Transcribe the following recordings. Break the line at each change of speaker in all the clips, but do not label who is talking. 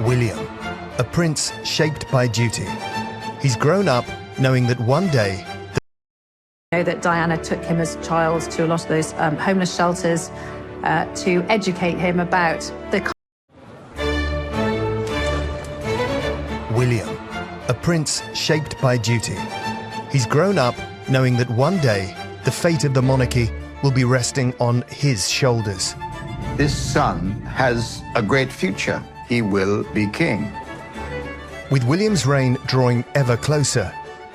William, a prince shaped by duty. He's grown up knowing that one day...
I know that Diana took him as a child to a lot of those homeless shelters to educate him about the...
William, a prince shaped by duty. He's grown up knowing that one day the fate of the monarchy will be resting on his shoulders.
This son has a great future. He will be king.
With William's reign drawing ever closer,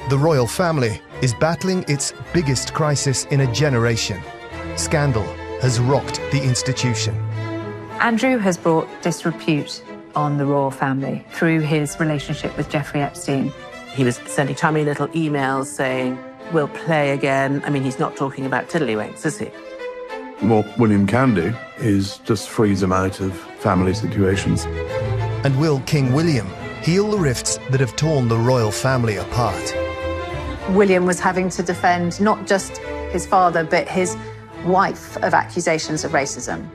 the royal family is battling its biggest crisis in a generation. Scandal has rocked the institution.
Andrew has brought disrepute on the royal family through his relationship with Jeffrey Epstein.
He was sending chummy little emails saying, "We'll play again." I mean, he's not talking about tiddlywinks, is he?
What William can do is just freeze him out of family situations.
And will King William heal the rifts that have torn the royal family apart?
William was having to defend not just his father, but his wife of accusations of racism.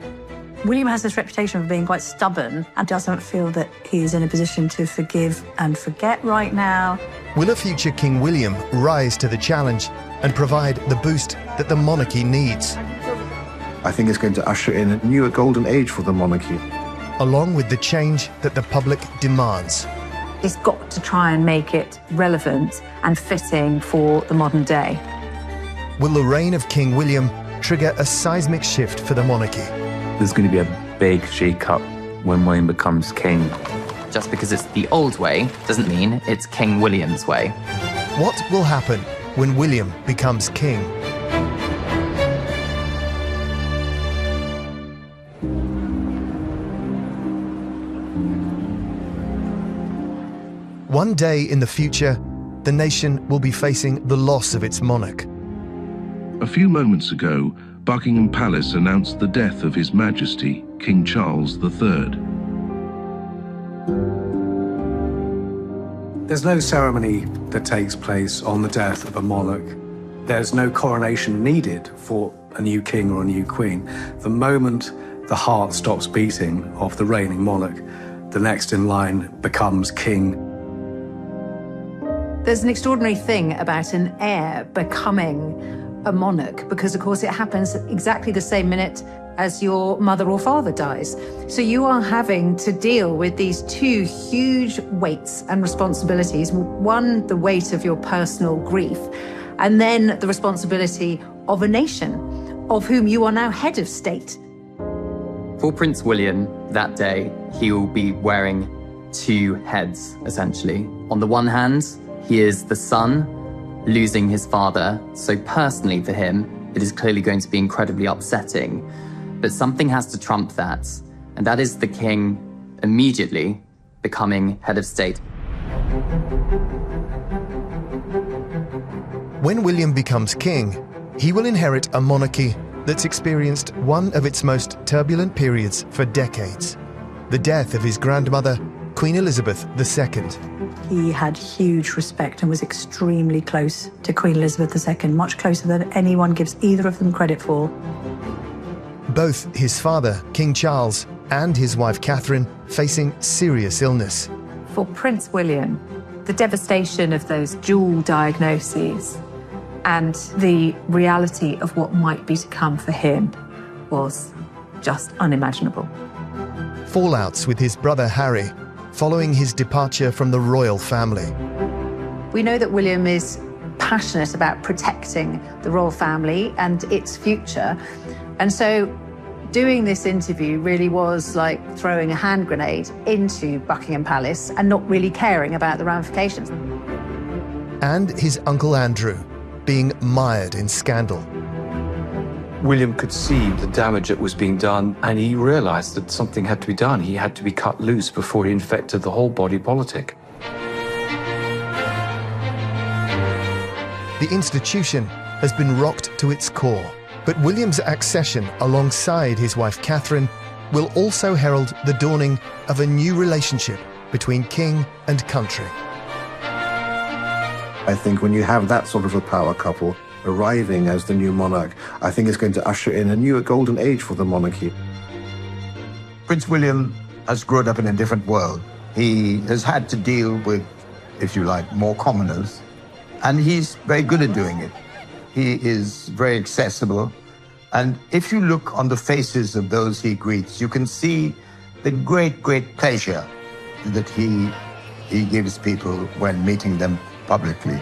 William has this reputation of being quite stubborn and doesn't feel that he is in a position to forgive and forget right now.
Will a future King William rise to the challenge and provide the boost that the monarchy needs?
I think it's going to usher in a new golden age for the monarchy.
Along with the change that the public demands.
He's got to try and make it relevant and fitting for the modern day.
Will the reign of King William trigger a seismic shift for the monarchy?
There's going to be a big shake-up when William becomes king.
Just because it's the old way doesn't mean it's King William's way.
What will happen when William becomes king? One day in the future, the nation will be facing the loss of its monarch.
A few moments ago, Buckingham Palace announced the death of His Majesty, King Charles III.
There's no ceremony that takes place on the death of a monarch. There's no coronation needed for a new king or a new queen. The moment the heart stops beating of the reigning monarch, the next in line becomes king.
There's an extraordinary thing about an heir becoming a monarch because, of course, it happens exactly the same minute as your mother or father dies. So you are having to deal with these two huge weights and responsibilities. One, the weight of your personal grief, and then the responsibility of a nation of whom you are now head of state.
For Prince William, that day, he will be wearing two heads, essentially. On the one hand, he is the son losing his father, so personally for him, it is clearly going to be incredibly upsetting. But something has to trump that, and that is the king immediately becoming head of state.
When William becomes king, he will inherit a monarchy that's experienced one of its most turbulent periods for decades. The death of his grandmother, Queen Elizabeth II.
He had huge respect and was extremely close to Queen Elizabeth II, much closer than anyone gives either of them credit for.
Both his father, King Charles, and his wife Catherine facing serious illness.
For Prince William, the devastation of those dual diagnoses and the reality of what might be to come for him was just unimaginable.
Fallouts with his brother Harry following his departure from the royal family.
We know that William is passionate about protecting the royal family and its future. And so doing this interview really was like throwing a hand grenade into Buckingham Palace and not really caring about the ramifications.
And his uncle Andrew being mired in scandal.
William could see the damage that was being done, and he realized that something had to be done. He had to be cut loose before he infected the whole body politic.
The institution has been rocked to its core, but William's accession alongside his wife Catherine will also herald the dawning of a new relationship between king and country.
I think when you have that sort of a power couple arriving as the new monarch, I think it's going to usher in a new golden age for the monarchy.
Prince William has grown up in a different world. He has had to deal with, if you like, more commoners, and he's very good at doing it. He is very accessible, and if you look on the faces of those he greets, you can see the great, great pleasure that he gives people when meeting them publicly.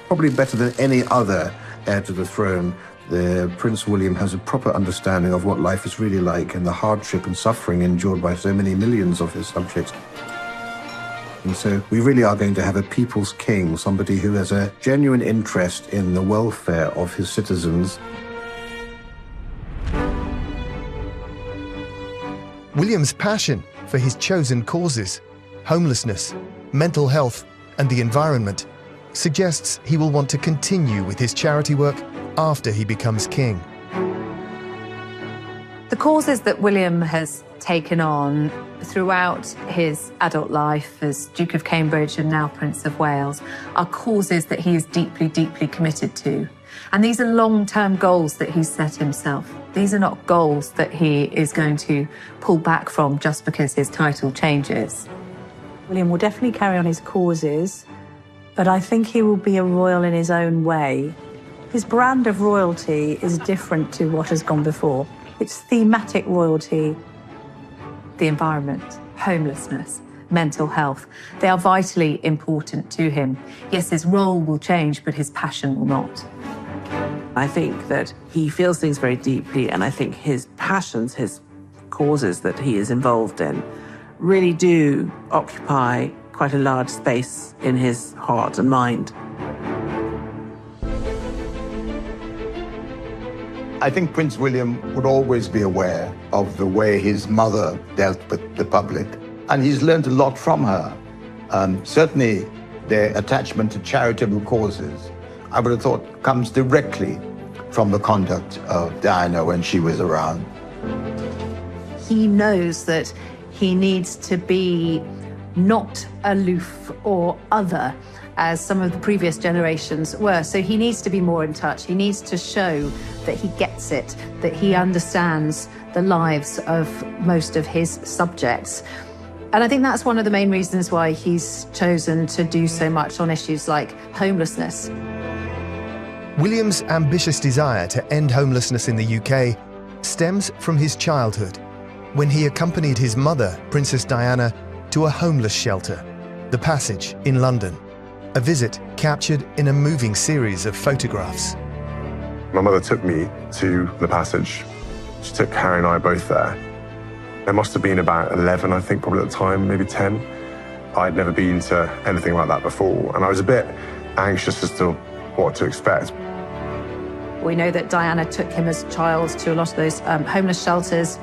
Probably better than any other heir to the throne, Prince William has a proper understanding of what life is really like and the hardship and suffering endured by so many millions of his subjects. And so we really are going to have a people's king, somebody who has a genuine interest in the welfare of his citizens.
William's passion for his chosen causes, homelessness, mental health, and the environment, suggests he will want to continue with his charity work after he becomes king.
The causes that William has taken on throughout his adult life as Duke of Cambridge and now Prince of Wales are causes that he is deeply, deeply committed to. And these are long-term goals that he's set himself. These are not goals that he is going to pull back from just because his title changes.
William will definitely carry on his causes, but I think he will be a royal in his own way. His brand of royalty is different to what has gone before. It's thematic royalty.
The environment, homelessness, mental health, they are vitally important to him. Yes, his role will change, but his passion will not.
I think that he feels things very deeply, and I think his passions, his causes that he is involved in, really do occupy quite a large space in his heart and mind.
I think Prince William would always be aware of the way his mother dealt with the public, and he's learned a lot from her. Certainly, their attachment to charitable causes, I would have thought, comes directly from the conduct of Diana when she was around.
He knows that he needs to be not aloof or other, as some of the previous generations were. So he needs to be more in touch. He needs to show that he gets it, that he understands the lives of most of his subjects. And I think that's one of the main reasons why he's chosen to do so much on issues like homelessness.
William's ambitious desire to end homelessness in the UK stems from his childhood, when he accompanied his mother, Princess Diana, to a homeless shelter, The Passage in London, a visit captured in a moving series of photographs.
My mother took me to The Passage. She took Harry and I both there. There must have been about 11, I think, probably at the time, maybe 10. I'd never been to anything like that before, and I was a bit anxious as to what to expect.
We know that Diana took him as a child to a lot of those homeless shelters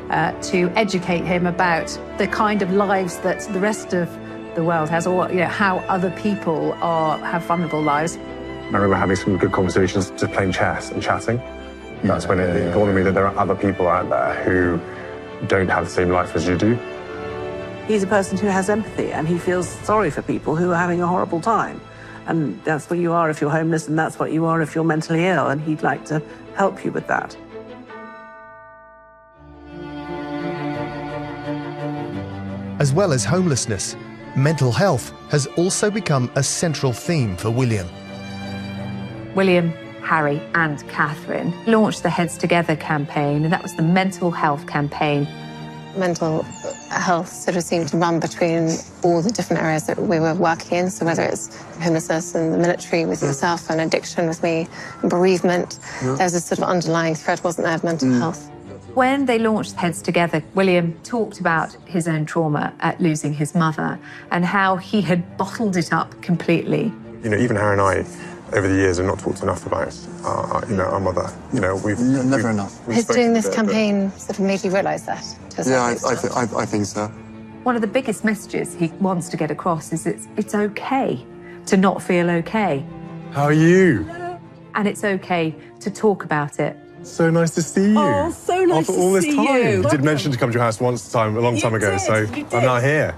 to educate him about the kind of lives that the rest of the world has, or how other people have vulnerable lives.
I remember having some good conversations, just playing chess and chatting. That's when it dawned on me that there are other people out there who don't have the same life as you do.
He's a person who has empathy, and he feels sorry for people who are having a horrible time. And that's what you are if you're homeless, and that's what you are if you're mentally ill, and he'd like to help you with that.
As well as homelessness, mental health has also become a central theme for William.
William, Harry and Catherine launched the Heads Together campaign, and that was the mental health campaign.
Mental health sort of seemed to run between all the different areas that we were working in. So whether it's homelessness in the military with yourself and addiction with me, and bereavement, there's a sort of underlying thread, wasn't there, of mental health.
When they launched Heads Together, William talked about his own trauma at losing his mother and how he had bottled it up completely.
Even Harry and I, over the years, have not talked enough about our mother. We've
never enough.
Has doing this campaign sort of made you realise that?
Yeah, I think so.
One of the biggest messages he wants to get across is it's okay to not feel okay.
How are you?
And it's okay to talk about it.
So nice to see you.
Oh, so nice
After all this time.
you.
I did mention to come to your house a long time ago, so I'm now here.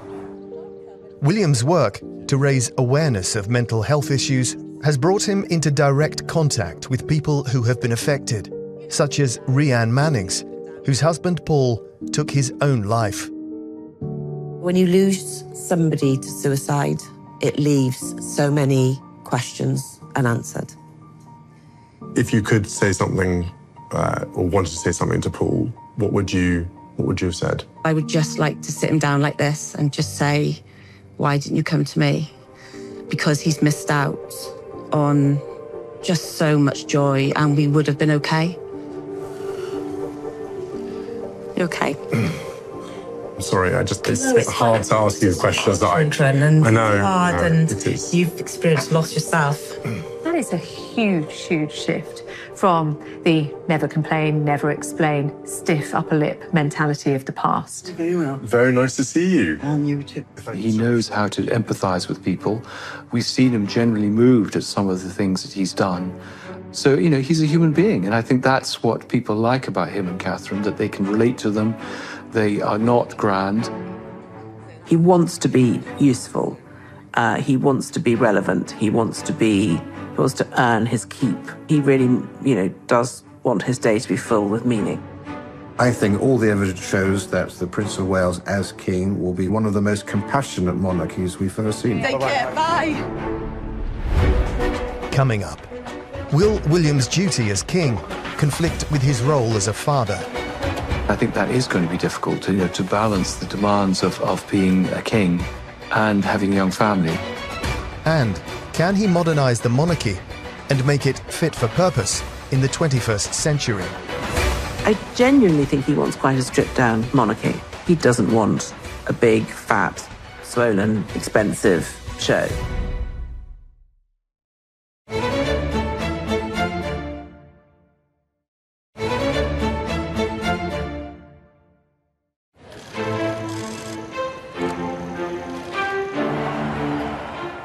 William's work to raise awareness of mental health issues has brought him into direct contact with people who have been affected, such as Rhiann Mannings, whose husband Paul took his own life.
When you lose somebody to suicide, it leaves so many questions unanswered.
If you could say something or wanted to say something to Paul, what would you have said?
I would just like to sit him down like this and just say, why didn't you come to me? Because he's missed out on just so much joy, and we would have been okay. You okay?
I'm sorry, it's hard to ask you questions that I know.
Hard, and you've experienced loss yourself.
That is a huge, huge shift from the never complain, never explain, stiff upper lip mentality of the past.
Very well.
Very nice to see you.
And you too. He knows how to empathise with people. We've seen him generally moved at some of the things that he's done. So, he's a human being, and I think that's what people like about him and Catherine, that they can relate to them. They are not grand.
He wants to be useful. He wants to be relevant. He wants to earn his keep. He really, does want his day to be full with meaning.
I think all the evidence shows that the Prince of Wales as king will be one of the most compassionate monarchies we've ever seen.
Take care, bye.
Coming up, will William's duty as king conflict with his role as a father?
I think that is going to be difficult to balance the demands of being a king and having a young family.
And can he modernise the monarchy and make it fit for purpose in the 21st century?
I genuinely think he wants quite a stripped-down monarchy. He doesn't want a big, fat, swollen, expensive show.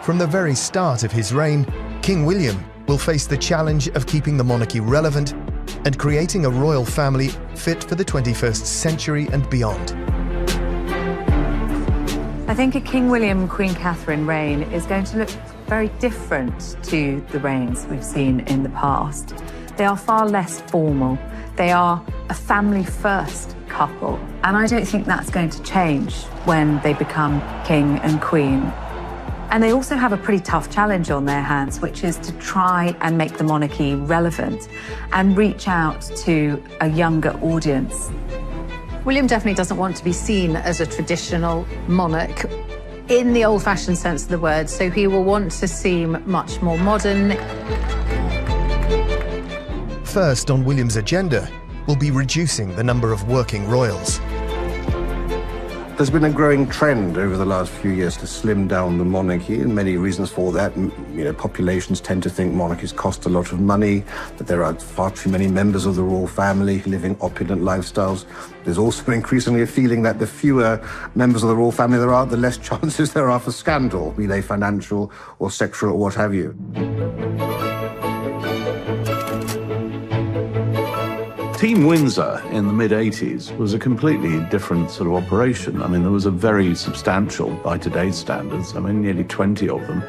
From the very start of his reign, King William will face the challenge of keeping the monarchy relevant and creating a royal family fit for the 21st century and beyond.
I think a King William, Queen Catherine reign is going to look very different to the reigns we've seen in the past. They are far less formal. They are a family-first couple. And I don't think that's going to change when they become king and queen. And they also have a pretty tough challenge on their hands, which is to try and make the monarchy relevant and reach out to a younger audience. William definitely doesn't want to be seen as a traditional monarch in the old-fashioned sense of the word, so he will want to seem much more modern.
First on William's agenda will be reducing the number of working royals.
There's been a growing trend over the last few years to slim down the monarchy, and many reasons for that. Populations tend to think monarchies cost a lot of money, that there are far too many members of the royal family living opulent lifestyles. There's also increasingly a feeling that the fewer members of the royal family there are, the less chances there are for scandal, be they financial or sexual or what have you.
Team Windsor in the mid-80s was a completely different sort of operation. I mean, there was a very substantial, by today's standards, nearly 20 of them,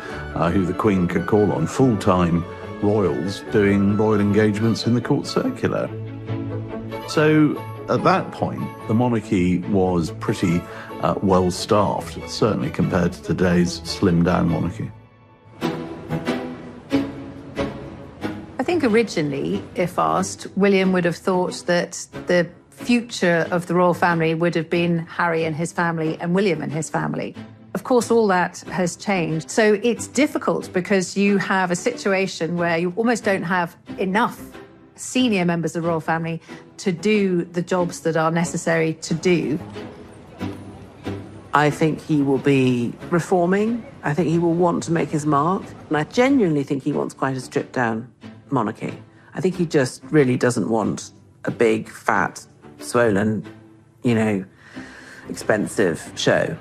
who the Queen could call on, full-time royals doing royal engagements in the court circular. So at that point, the monarchy was pretty well-staffed, certainly compared to today's slimmed-down monarchy.
I think originally, if asked, William would have thought that the future of the royal family would have been Harry and his family and William and his family. Of course, all that has changed. So it's difficult because you have a situation where you almost don't have enough senior members of the royal family to do the jobs that are necessary to do.
I think he will be reforming. I think he will want to make his mark. And I genuinely think he wants quite a stripped-down monarchy. I think he just really doesn't want a big, fat, swollen, expensive show.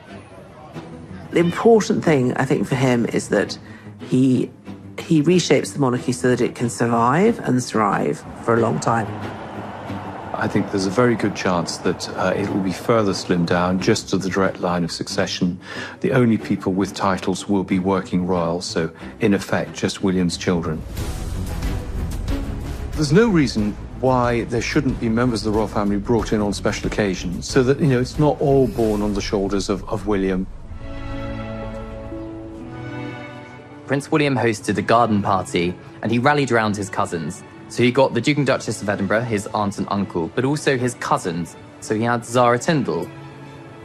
The important thing, I think, for him is that he reshapes the monarchy so that it can survive and thrive for a long time.
I think there's a very good chance that it will be further slimmed down just to the direct line of succession. The only people with titles will be working royals, so in effect, just William's children. There's no reason why there shouldn't be members of the royal family brought in on special occasions, so that, it's not all borne on the shoulders of William.
Prince William hosted a garden party and he rallied around his cousins. So he got the Duke and Duchess of Edinburgh, his aunt and uncle, but also his cousins. So he had Zara Tyndall.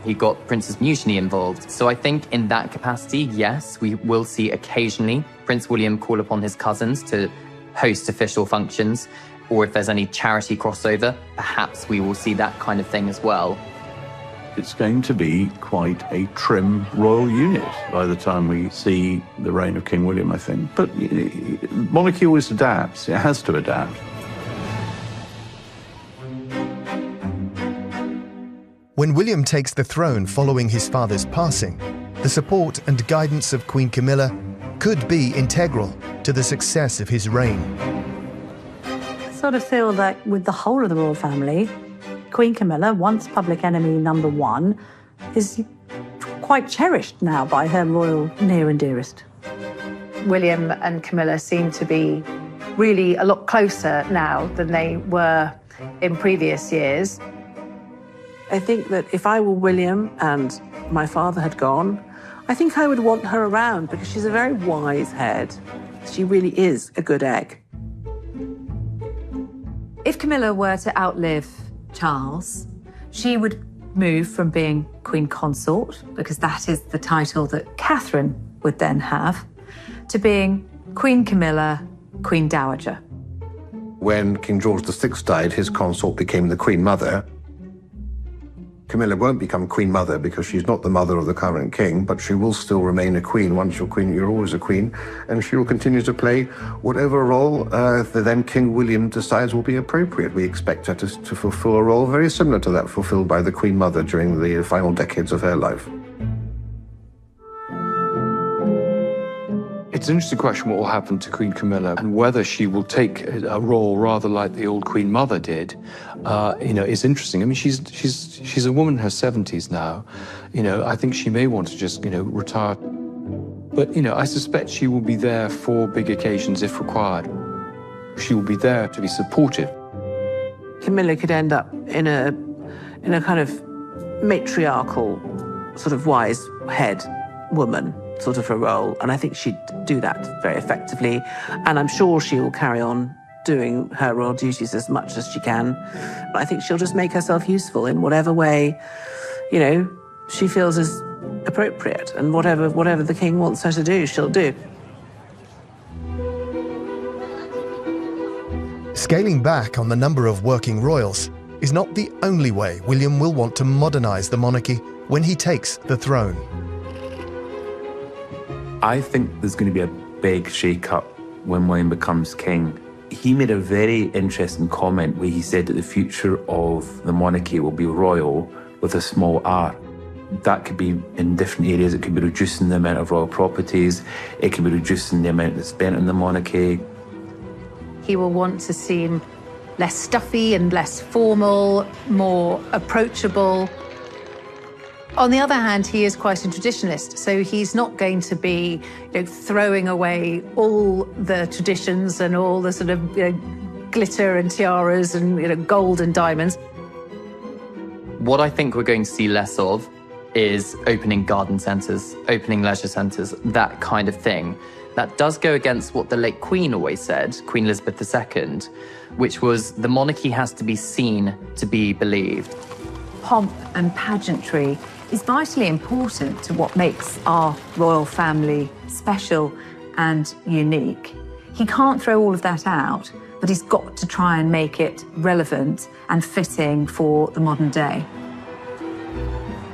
He got Princess Mutiny involved. So I think in that capacity, yes, we will see occasionally Prince William call upon his cousins to host official functions, or if there's any charity crossover, perhaps we will see that kind of thing as well.
It's going to be quite a trim royal unit by the time we see the reign of King William, I think. But monarchy always adapts. It has to adapt.
When William takes the throne following his father's passing, the support and guidance of Queen Camilla could be integral to the success of his reign.
I sort of feel that with the whole of the royal family, Queen Camilla, once public enemy number one, is quite cherished now by her royal near and dearest.
William and Camilla seem to be really a lot closer now than they were in previous years.
I think that if I were William and my father had gone, I think I would want her around because she's a very wise head. She really is a good egg.
If Camilla were to outlive Charles, she would move from being Queen Consort, because that is the title that Catherine would then have, to being Queen Camilla, Queen Dowager.
When King George VI died, his consort became the Queen Mother. Camilla won't become Queen Mother because she's not the mother of the current king, but she will still remain a queen. Once you're queen, you're always a queen, and she will continue to play whatever role the then King William decides will be appropriate. We expect her to fulfill a role very similar to that fulfilled by the Queen Mother during the final decades of her life.
It's an interesting question what will happen to Queen Camilla and whether she will take a role rather like the old Queen Mother did. Is interesting. I mean, she's a woman in her 70s now. I think she may want to just retire. But I suspect she will be there for big occasions if required. She will be there to be supportive.
Camilla could end up in a kind of matriarchal, sort of wise head woman sort of a role, and I think she'd do that very effectively, and I'm sure she will carry on doing her royal duties as much as she can. But I think she'll just make herself useful in whatever way, she feels is appropriate, and whatever the king wants her to do, she'll do.
Scaling back on the number of working royals is not the only way William will want to modernise the monarchy when he takes the throne.
I think there's going to be a big shake-up when William becomes king. He made a very interesting comment where he said that the future of the monarchy will be royal with a small r. That could be in different areas. It could be reducing the amount of royal properties. It could be reducing the amount that's spent on the monarchy.
He will want to seem less stuffy and less formal, more approachable. On the other hand, he is quite a traditionalist, so he's not going to be throwing away all the traditions and all the sort of glitter and tiaras and gold and diamonds.
What I think we're going to see less of is opening garden centres, opening leisure centres, that kind of thing. That does go against what the late Queen always said, Queen Elizabeth II, which was the monarchy has to be seen to be believed.
Pomp and pageantry is vitally important to what makes our royal family special and unique. He can't throw all of that out, but he's got to try and make it relevant and fitting for the modern day.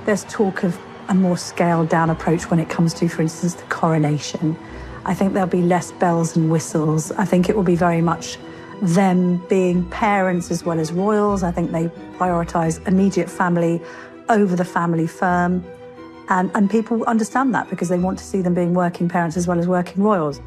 There's talk of a more scaled-down approach when it comes to, for instance, the coronation. I think there'll be less bells and whistles. I think it will be very much them being parents as well as royals. I think they prioritise immediate family over the family firm. And people understand that because they want to see them being working parents as well as working royals.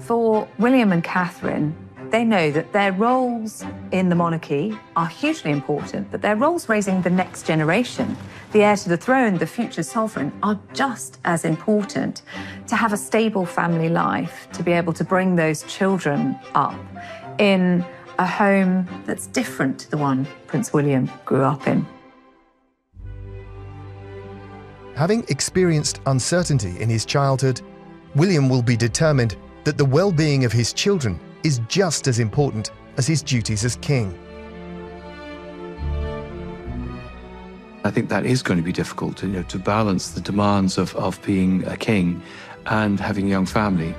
For William and Catherine, they know that their roles in the monarchy are hugely important, but their roles raising the next generation,
the heir to the throne, the future sovereign, are just as important to have a stable family life, to be able to bring those children up in a home that's different to the one Prince William grew up in.
Having experienced uncertainty in his childhood, William will be determined that the well-being of his children is just as important as his duties as king.
I think that is going to be difficult, to balance the demands of being a king and having a young family.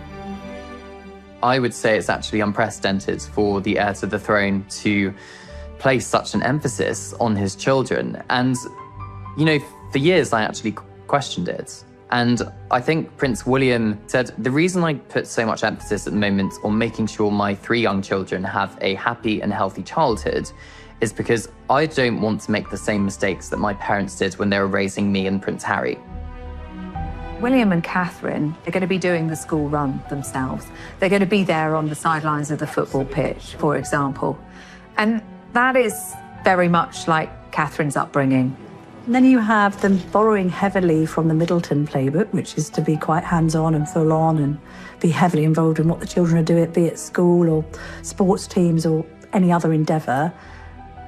I would say it's actually unprecedented for the heir to the throne to place such an emphasis on his children. And, for years I actually questioned it. And I think Prince William said, the reason I put so much emphasis at the moment on making sure my 3 young children have a happy and healthy childhood is because I don't want to make the same mistakes that my parents did when they were raising me and Prince Harry.
William and Catherine are going to be doing the school run themselves. They're going to be there on the sidelines of the football pitch, for example. And that is very much like Catherine's upbringing.
And then you have them borrowing heavily from the Middleton playbook, which is to be quite hands-on and full-on and be heavily involved in what the children are doing, be it school or sports teams or any other endeavour.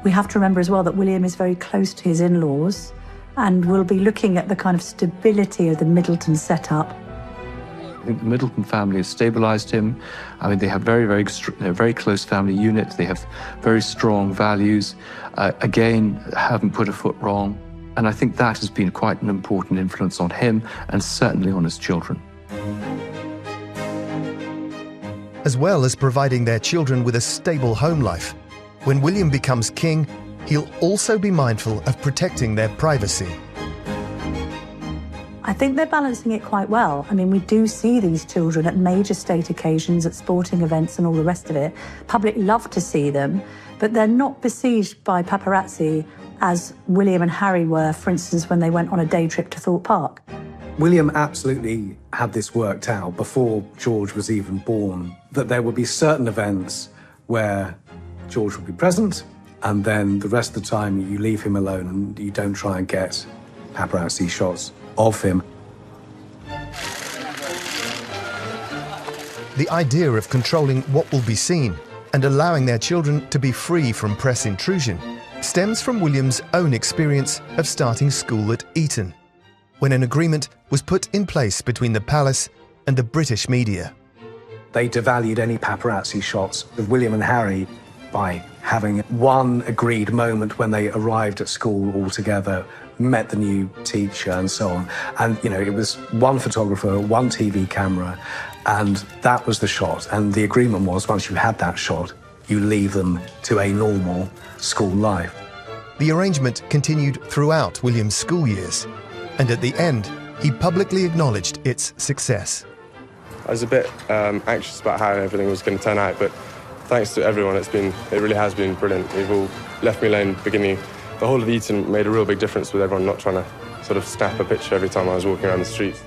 We have to remember as well that William is very close to his in-laws and will be looking at the kind of stability of the Middleton setup.
I think the Middleton family has stabilised him. I mean, they have very close family unit. They have very strong values. Again, haven't put a foot wrong. And I think that has been quite an important influence on him and certainly on his children.
As well as providing their children with a stable home life, when William becomes king, he'll also be mindful of protecting their privacy.
I think they're balancing it quite well. I mean, we do see these children at major state occasions, at sporting events and all the rest of it. Public love to see them, but they're not besieged by paparazzi as William and Harry were, for instance, when they went on a day trip to Thorpe Park.
William absolutely had this worked out before George was even born, that there would be certain events where George would be present, and then the rest of the time you leave him alone and you don't try and get paparazzi shots of him.
The idea of controlling what will be seen and allowing their children to be free from press intrusion stems from William's own experience of starting school at Eton, when an agreement was put in place between the palace and the British media.
They devalued any paparazzi shots of William and Harry by having one agreed moment when they arrived at school all together, met the new teacher and so on. And, it was one photographer, one TV camera, and that was the shot. And the agreement was once you had that shot, you leave them to a normal school life.
The arrangement continued throughout William's school years, and at the end, he publicly acknowledged its success.
I was a bit anxious about how everything was going to turn out, but thanks to everyone, it really has been brilliant. They've all left me alone at the beginning. The whole of Eton made a real big difference with everyone not trying to sort of snap a picture every time I was walking around the streets.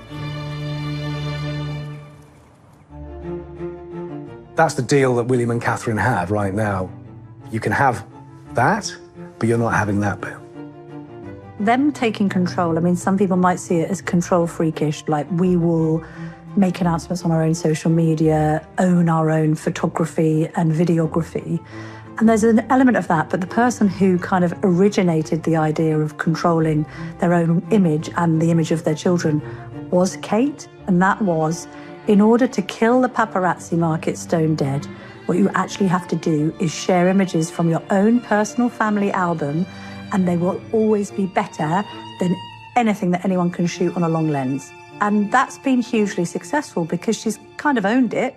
That's the deal that William and Catherine have right now. You can have that, but you're not having that bit.
Them taking control, I mean, some people might see it as control freakish, like we will make announcements on our own social media, own our own photography and videography. And there's an element of that, but the person who kind of originated the idea of controlling their own image and the image of their children was Kate. And that was, in order to kill the paparazzi market stone dead, what you actually have to do is share images from your own personal family album, and they will always be better than anything that anyone can shoot on a long lens. And that's been hugely successful because she's kind of owned it.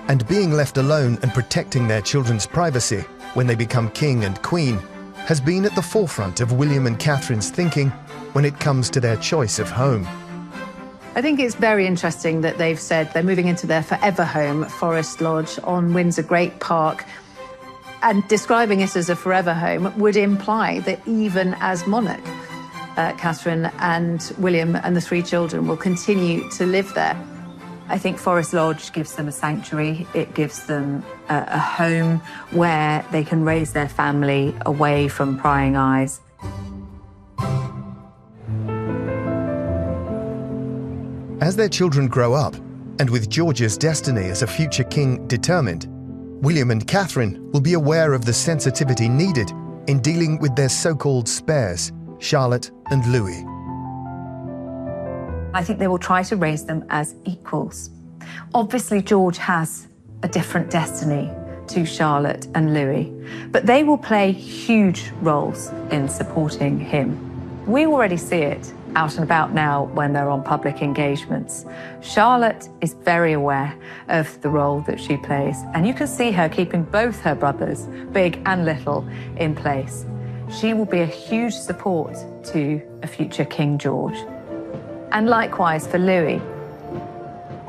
And being left alone and protecting their children's privacy when they become king and queen has been at the forefront of William and Catherine's thinking when it comes to their choice of home.
I think it's very interesting that they've said they're moving into their forever home, Forest Lodge on Windsor Great Park. And describing it as a forever home would imply that even as monarch, Catherine and William and the 3 children will continue to live there. I think Forest Lodge gives them a sanctuary. It gives them a home where they can raise their family away from prying eyes.
As their children grow up, and with George's destiny as a future king determined, William and Catherine will be aware of the sensitivity needed in dealing with their so-called spares, Charlotte and Louis.
I think they will try to raise them as equals. Obviously, George has a different destiny to Charlotte and Louis, but they will play huge roles in supporting him. We already see it out and about now when they're on public engagements. Charlotte is very aware of the role that she plays, and you can see her keeping both her brothers, big and little, in place. She will be a huge support to a future King George. And likewise for Louis.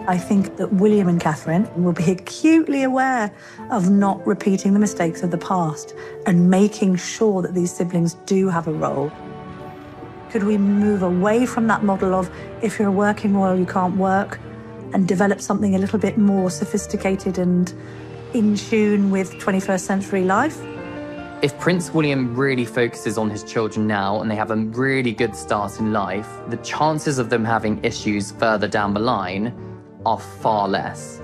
I think that William and Catherine will be acutely aware of not repeating the mistakes of the past and making sure that these siblings do have a role. Could we move away from that model of if you're a working royal, you can't work, and develop something a little bit more sophisticated and in tune with 21st century life?
If Prince William really focuses on his children now and they have a really good start in life, the chances of them having issues further down the line are far less.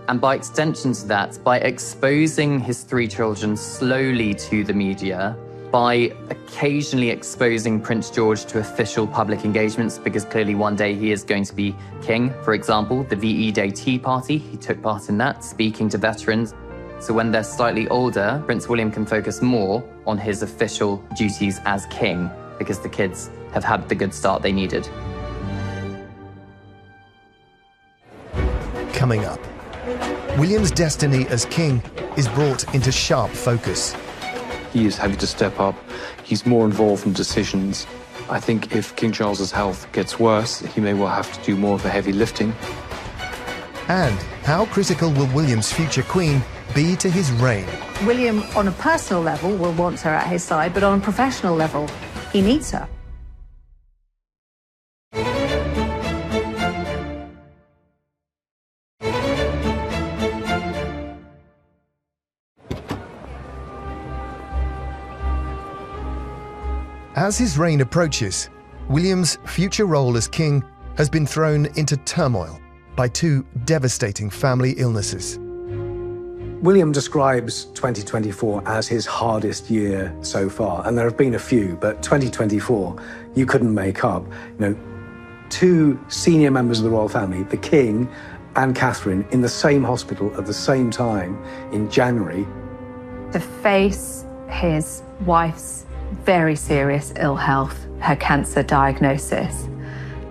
And by extension to that, by exposing his 3 children slowly to the media, by occasionally exposing Prince George to official public engagements, because clearly one day he is going to be king. For example, the VE Day Tea Party, he took part in that, speaking to veterans. So when they're slightly older, Prince William can focus more on his official duties as king, because the kids have had the good start they needed.
Coming up, William's destiny as king is brought into sharp focus.
He is having to step up. He's more involved in decisions. I think if King Charles's health gets worse, he may well have to do more of the heavy lifting.
And how critical will William's future queen be to his reign?
William, on a personal level, will want her at his side, but on a professional level, he needs her.
As his reign approaches, William's future role as king has been thrown into turmoil by 2 devastating family illnesses.
William describes 2024 as his hardest year so far, and there have been a few, but 2024 you couldn't make up. 2 senior members of the royal family, the King and Catherine, in the same hospital at the same time in January.
To face his wife's very serious ill health, her cancer diagnosis,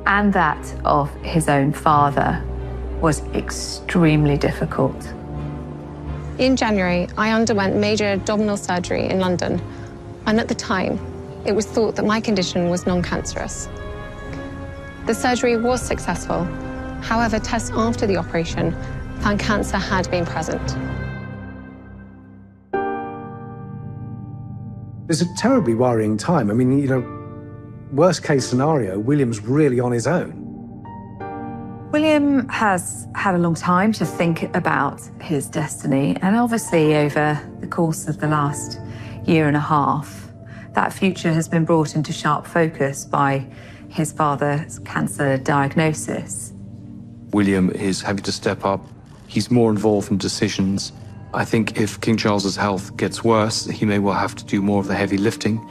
and that of his own father, was extremely difficult.
In January, I underwent major abdominal surgery in London, and at the time, it was thought that my condition was non-cancerous. The surgery was successful. However, tests after the operation found cancer had been present.
It's a terribly worrying time. I mean, worst case scenario, William's really on his own.
William has had a long time to think about his destiny, and obviously over the course of the last year and a half, that future has been brought into sharp focus by his father's cancer diagnosis.
William is having to step up. He's more involved in decisions. I think if King Charles's health gets worse, he may well have to do more of the heavy lifting.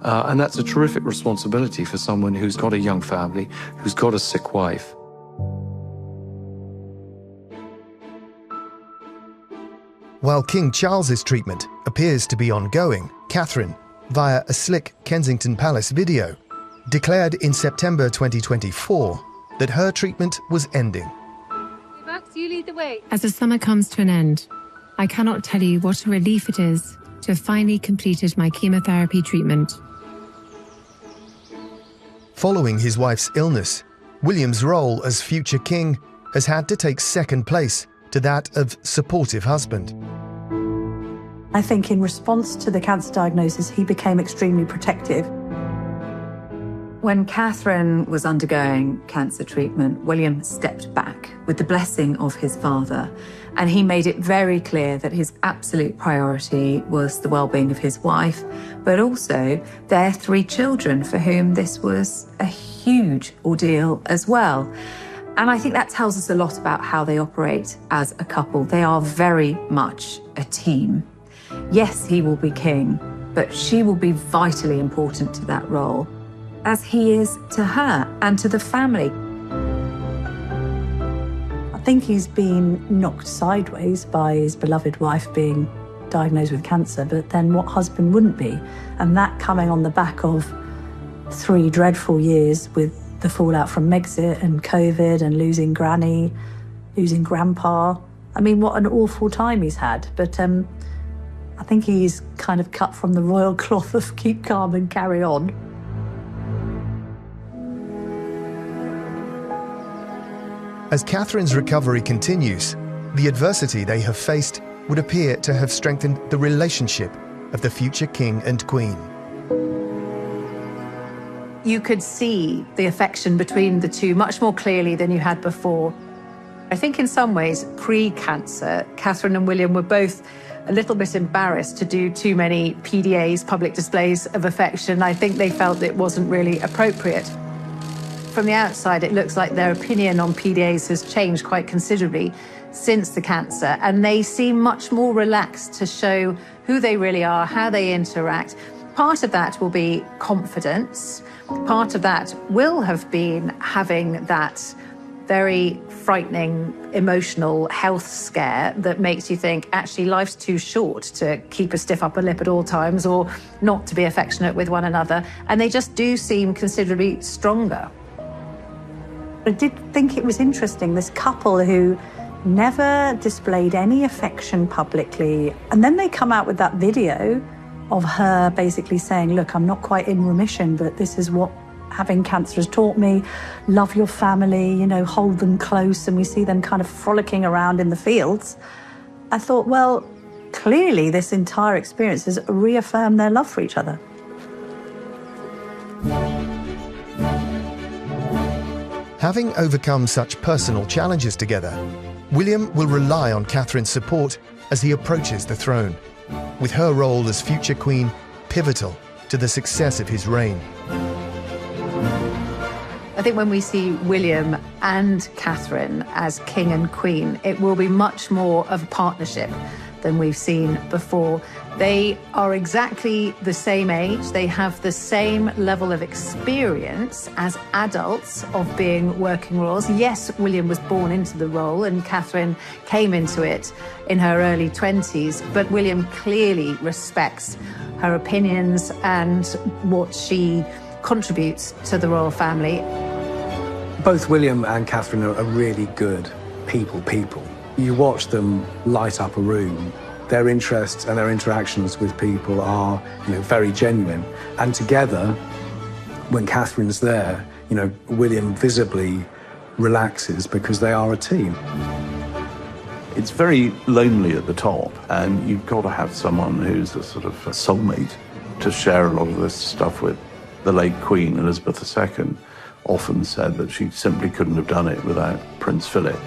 And that's a terrific responsibility for someone who's got a young family, who's got a sick wife.
While King Charles's treatment appears to be ongoing, Catherine, via a slick Kensington Palace video, declared in September 2024 that her treatment was ending.
Max, you lead the way.
As the summer comes to an end, I cannot tell you what a relief it is to have finally completed my chemotherapy treatment.
Following his wife's illness, William's role as future king has had to take second place to that of supportive husband.
I think in response to the cancer diagnosis, he became extremely protective.
When Catherine was undergoing cancer treatment, William stepped back with the blessing of his father, and he made it very clear that his absolute priority was the well-being of his wife, but also their 3 children, for whom this was a huge ordeal as well. And I think that tells us a lot about how they operate as a couple. They are very much a team. Yes, he will be king, but she will be vitally important to that role, as he is to her and to the family.
I think he's been knocked sideways by his beloved wife being diagnosed with cancer, but then what husband wouldn't be? And that coming on the back of 3 dreadful years with the fallout from Megxit and COVID and losing Granny, losing Grandpa. I mean, what an awful time he's had. But I think he's kind of cut from the royal cloth of keep calm and carry on.
As Catherine's recovery continues, the adversity they have faced would appear to have strengthened the relationship of the future king and queen.
You could see the affection between the two much more clearly than you had before. I think in some ways, pre-cancer, Catherine and William were both a little bit embarrassed to do too many PDAs, public displays of affection. I think they felt it wasn't really appropriate. From the outside, it looks like their opinion on PDAs has changed quite considerably since the cancer, and they seem much more relaxed to show who they really are, how they interact. Part of that will be confidence. Part of that will have been having that very frightening, emotional health scare that makes you think, actually, life's too short to keep a stiff upper lip at all times or not to be affectionate with one another. And they just do seem considerably stronger.
I did think it was interesting, this couple who never displayed any affection publicly. And then they come out with that video of her basically saying, look, I'm not quite in remission, but this is what having cancer has taught me. Love your family, you know, hold them close. And we see them kind of frolicking around in the fields. I thought, well, clearly this entire experience has reaffirmed their love for each other.
Having overcome such personal challenges together, William will rely on Catherine's support as he approaches the throne, with her role as future queen pivotal to the success of his reign.
I think when we see William and Catherine as king and queen, it will be much more of a partnership than we've seen before. They are exactly the same age. They have the same level of experience as adults of being working royals. Yes, William was born into the role and Catherine came into it in her early 20s, but William clearly respects her opinions and what she contributes to the royal family.
Both William and Catherine are really good people. You watch them light up a room. Their interests and their interactions with people are, very genuine. And together, when Catherine's there, William visibly relaxes because they are a team.
It's very lonely at the top, and you've got to have someone who's a sort of a soulmate to share a lot of this stuff with. The late Queen Elizabeth II often said that she simply couldn't have done it without Prince Philip.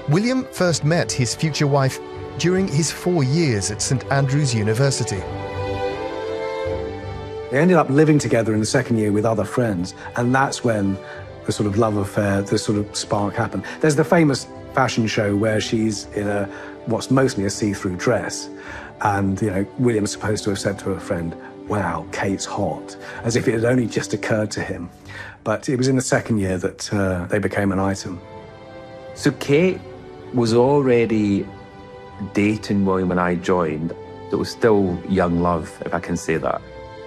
William first met his future wife during his 4 years at St Andrews University.
They ended up living together in the second year with other friends, and that's when the sort of love affair, the sort of spark happened. There's the famous fashion show where she's in what's mostly a see-through dress, and William's supposed to have said to her friend, "Wow, Kate's hot," as if it had only just occurred to him. But it was in the second year that they became an item.
So Kate was already dating William when I joined. It was still young love, if I can say that.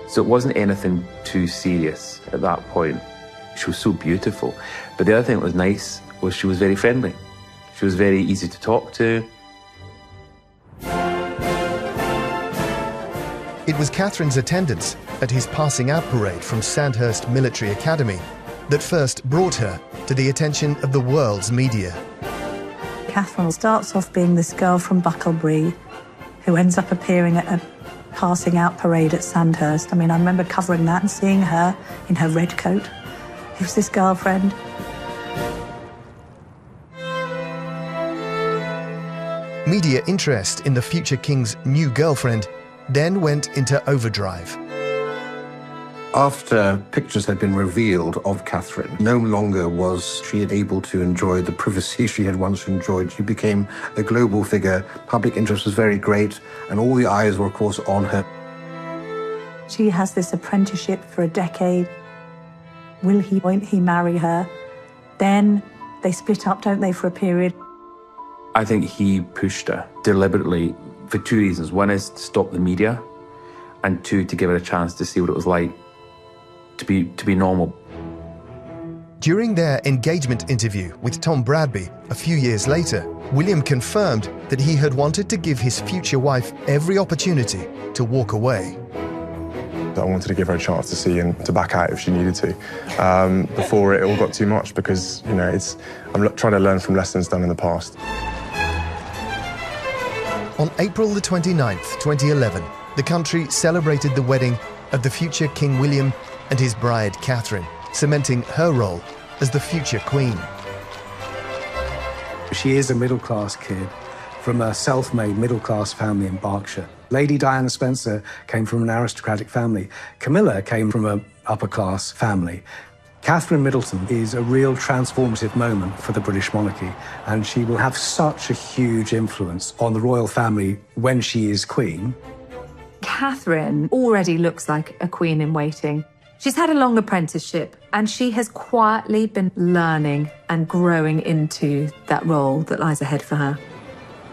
So it wasn't anything too serious at that point. She was so beautiful. But the other thing that was nice was she was very friendly. She was very easy to talk to.
It was Catherine's attendance at his passing out parade from Sandhurst Military Academy that first brought her to the attention of the world's media.
Catherine starts off being this girl from Bucklebury who ends up appearing at a passing out parade at Sandhurst. I mean, I remember covering that and seeing her in her red coat. Who's this girlfriend?
Media interest in the future king's new girlfriend then went into overdrive.
After pictures had been revealed of Catherine, no longer was she able to enjoy the privacy she had once enjoyed. She became a global figure. Public interest was very great, and all the eyes were, of course, on her.
She has this apprenticeship for a decade. Won't he marry her? Then they split up, don't they, for a period?
I think he pushed her deliberately for two reasons. One is to stop the media, and two, to give her a chance to see what it was like to be normal.
During their engagement interview with Tom Bradby a few years later, William confirmed that he had wanted to give his future wife every opportunity to walk away.
I wanted to give her a chance to see and to back out if she needed to, before it all got too much, because, you know, I'm trying to learn from lessons done in the past.
On April the 29th, 2011, the country celebrated the wedding of the future King William and his bride Catherine, cementing her role as the future queen.
She is a middle-class kid from a self-made middle-class family in Berkshire. Lady Diana Spencer came from an aristocratic family. Camilla came from an upper-class family. Catherine Middleton is a real transformative moment for the British monarchy, and she will have such a huge influence on the royal family when she is queen.
Catherine already looks like a queen in waiting. She's had a long apprenticeship, and she has quietly been learning and growing into that role that lies ahead for her.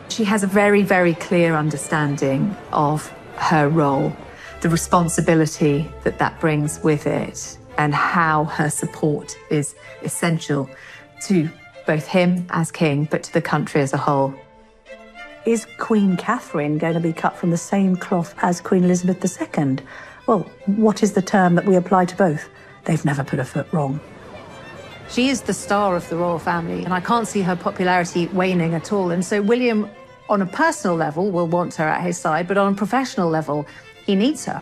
She has a very, very clear understanding of her role, the responsibility that that brings with it, and how her support is essential to both him as king, but to the country as a whole.
Is Queen Catherine going to be cut from the same cloth as Queen Elizabeth II? Well, what is the term that we apply to both? They've never put a foot wrong.
She is the star of the royal family, and I can't see her popularity waning at all. And so William, on a personal level, will want her at his side, but on a professional level, he needs her.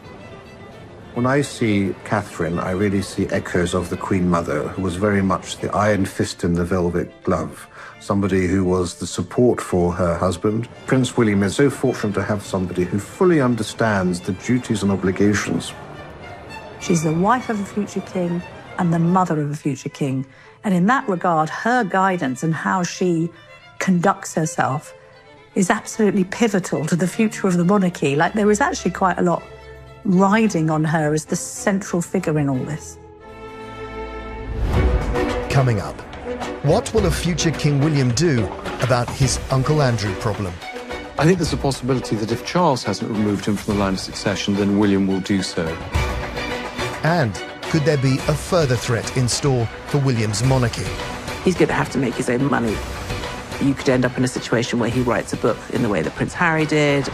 When I see Catherine, I really see echoes of the Queen Mother, who was very much the iron fist in the velvet glove, somebody who was the support for her husband. Prince William is so fortunate to have somebody who fully understands the duties and obligations.
She's the wife of a future king and the mother of a future king. And in that regard, her guidance and how she conducts herself is absolutely pivotal to the future of the monarchy. Like, there is actually quite a lot riding on her as the central figure in all this.
Coming up, what will a future King William do about his Uncle Andrew problem?
I think there's a possibility that if Charles hasn't removed him from the line of succession, then William will do so.
And could there be a further threat in store for William's monarchy?
He's going to have to make his own money. You could end up in a situation where he writes a book in the way that Prince Harry did.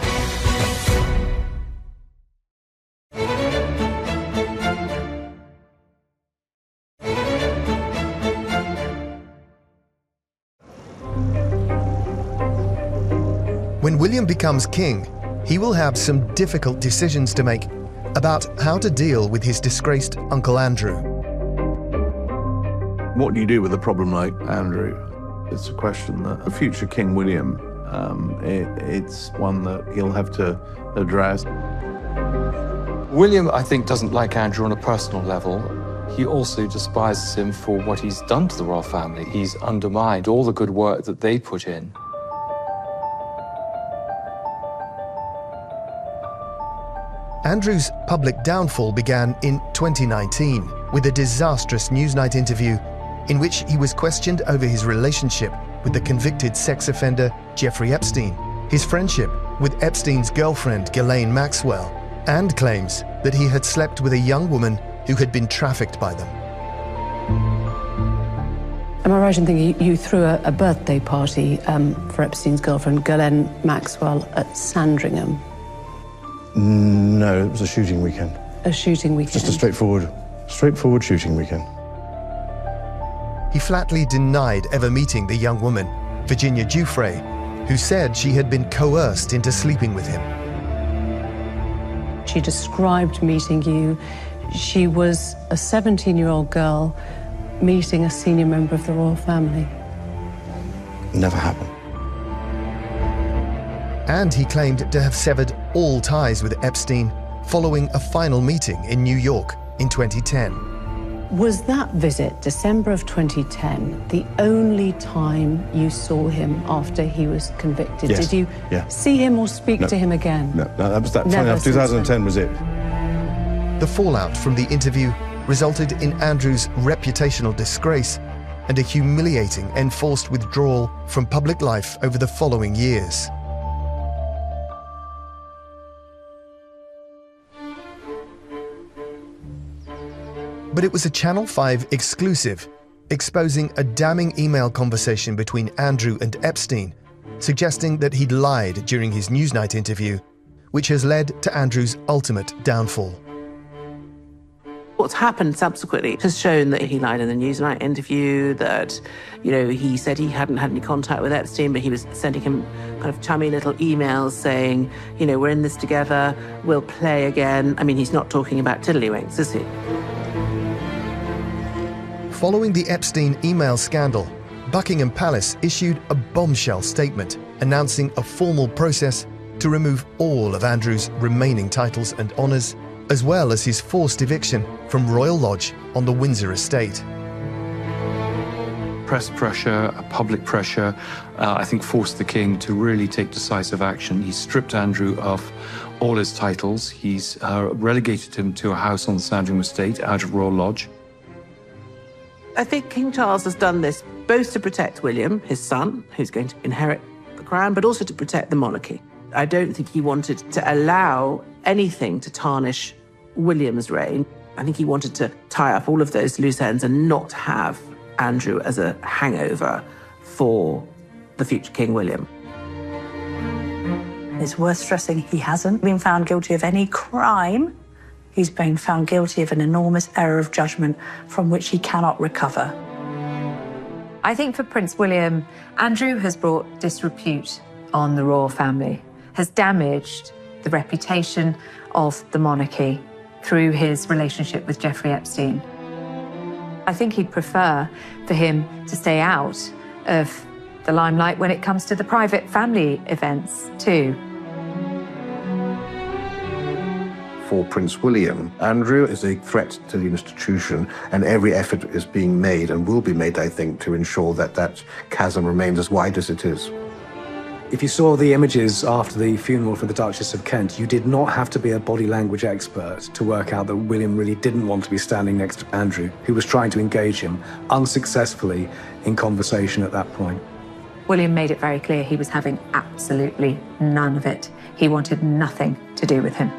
When William becomes king, he will have some difficult decisions to make about how to deal with his disgraced Uncle Andrew.
What do you do with a problem like Andrew? It's a question that a future King William, it's one that he'll have to address.
William, I think, doesn't like Andrew on a personal level. He also despises him for what he's done to the royal family. He's undermined all the good work that they put in.
Andrew's public downfall began in 2019 with a disastrous Newsnight interview in which he was questioned over his relationship with the convicted sex offender Jeffrey Epstein, his friendship with Epstein's girlfriend Ghislaine Maxwell, and claims that he had slept with a young woman who had been trafficked by them.
Am I right in thinking you threw a birthday party for Epstein's girlfriend Ghislaine Maxwell at Sandringham?
No, it was a shooting weekend.
A shooting weekend?
Just a straightforward shooting weekend.
He flatly denied ever meeting the young woman, Virginia Giuffre, who said she had been coerced into sleeping with him.
She described meeting you. She was a 17-year-old girl meeting a senior member of the royal family.
Never happened.
And he claimed to have severed all ties with Epstein following a final meeting in New York in 2010.
Was that visit, December of 2010, the only time you saw him after he was convicted?
Yes.
Did you see him or speak
No.
to him again?
No, that was that. Funny
Never
enough,
since
2010 was it.
The fallout from the interview resulted in Andrew's reputational disgrace and a humiliating enforced withdrawal from public life over the following years. But it was a Channel 5 exclusive, exposing a damning email conversation between Andrew and Epstein, suggesting that he'd lied during his Newsnight interview, which has led to Andrew's ultimate downfall.
What's happened subsequently has shown that he lied in the Newsnight interview, that, he said he hadn't had any contact with Epstein, but he was sending him kind of chummy little emails saying, we're in this together, we'll play again. I mean, he's not talking about tiddlywinks, is he?
Following the Epstein email scandal, Buckingham Palace issued a bombshell statement announcing a formal process to remove all of Andrew's remaining titles and honours, as well as his forced eviction from Royal Lodge on the Windsor estate.
Press pressure, public pressure, I think forced the king to really take decisive action. He stripped Andrew of all his titles. He's relegated him to a house on the Sandringham estate out of Royal Lodge.
I think King Charles has done this both to protect William, his son, who's going to inherit the crown, but also to protect the monarchy. I don't think he wanted to allow anything to tarnish William's reign. I think he wanted to tie up all of those loose ends and not have Andrew as a hangover for the future King William.
It's worth stressing he hasn't been found guilty of any crime. He's been found guilty of an enormous error of judgment from which he cannot recover.
I think for Prince William, Andrew has brought disrepute on the royal family, has damaged the reputation of the monarchy through his relationship with Jeffrey Epstein. I think he'd prefer for him to stay out of the limelight when it comes to the private family events too.
For Prince William, Andrew is a threat to the institution, and every effort is being made and will be made, I think, to ensure that that chasm remains as wide as it is.
If you saw the images after the funeral for the Duchess of Kent, you did not have to be a body language expert to work out that William really didn't want to be standing next to Andrew, who was trying to engage him unsuccessfully in conversation at that point.
William made it very clear he was having absolutely none of it. He wanted nothing to do with him.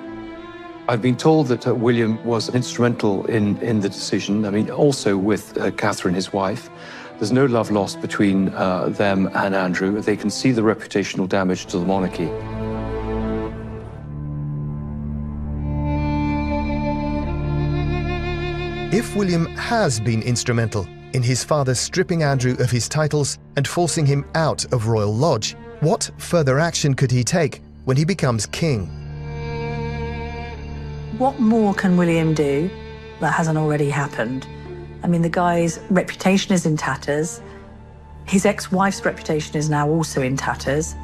I've been told that William was instrumental in the decision. I mean, also with Catherine, his wife. There's no love lost between them and Andrew. They can see the reputational damage to the monarchy.
If William has been instrumental in his father stripping Andrew of his titles and forcing him out of Royal Lodge, what further action could he take when he becomes king?
What more can William do that hasn't already happened? I mean, the guy's reputation is in tatters. His ex-wife's reputation is now also in tatters.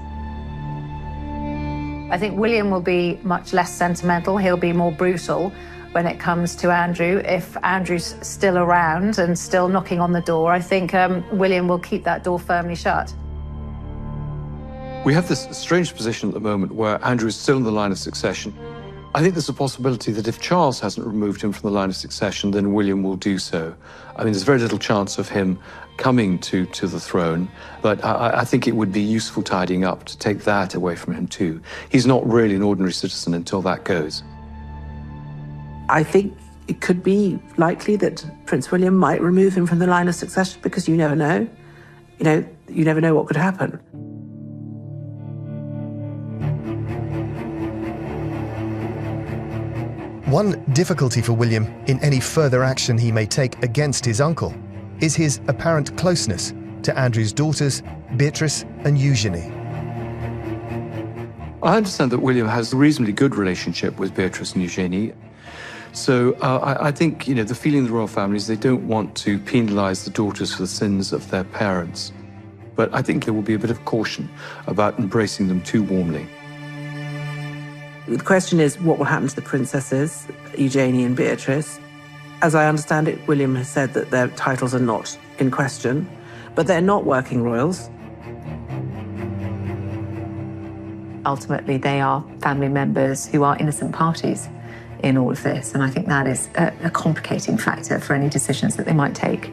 I think William will be much less sentimental. He'll be more brutal when it comes to Andrew. If Andrew's still around and still knocking on the door, I think William will keep that door firmly shut.
We have this strange position at the moment where Andrew is still in the line of succession. I think there's a possibility that if Charles hasn't removed him from the line of succession, then William will do so. I mean, there's very little chance of him coming to the throne, but I think it would be useful tidying up to take that away from him too. He's not really an ordinary citizen until that goes.
I think it could be likely that Prince William might remove him from the line of succession because you never know. You never know what could happen.
One difficulty for William in any further action he may take against his uncle is his apparent closeness to Andrew's daughters, Beatrice and Eugenie.
I understand that William has a reasonably good relationship with Beatrice and Eugenie. So I think, the feeling of the royal family is they don't want to penalise the daughters for the sins of their parents. But I think there will be a bit of caution about embracing them too warmly.
The question is, what will happen to the princesses, Eugenie and Beatrice? As I understand it, William has said that their titles are not in question, but they're not working royals.
Ultimately, they are family members who are innocent parties in all of this, and I think that is a complicating factor for any decisions that they might take.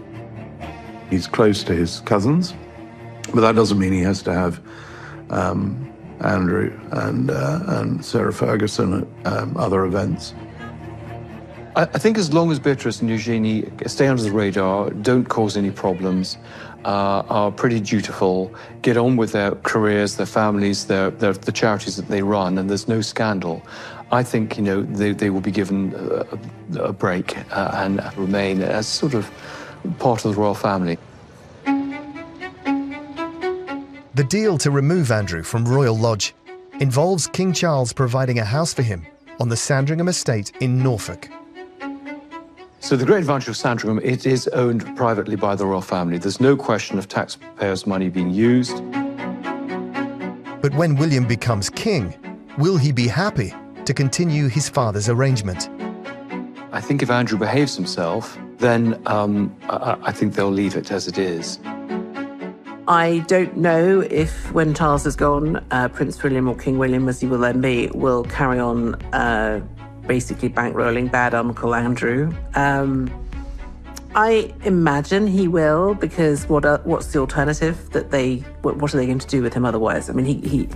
He's close to his cousins, but that doesn't mean he has to have Andrew and Sarah Ferguson at other events.
I think as long as Beatrice and Eugenie stay under the radar, don't cause any problems, are pretty dutiful, get on with their careers, their families, the charities that they run, and there's no scandal, I think, they will be given a break and remain as sort of part of the royal family.
The deal to remove Andrew from Royal Lodge involves King Charles providing a house for him on the Sandringham estate in Norfolk.
So the great advantage of Sandringham, it is owned privately by the royal family. There's no question of taxpayers' money being used.
But when William becomes king, will he be happy to continue his father's arrangement?
I think if Andrew behaves himself, then I think they'll leave it as it is.
I don't know if when Charles is gone, Prince William or King William, as he will then be, will carry on basically bankrolling bad Uncle Andrew. I imagine he will, because what's the alternative? What are they going to do with him otherwise? I mean,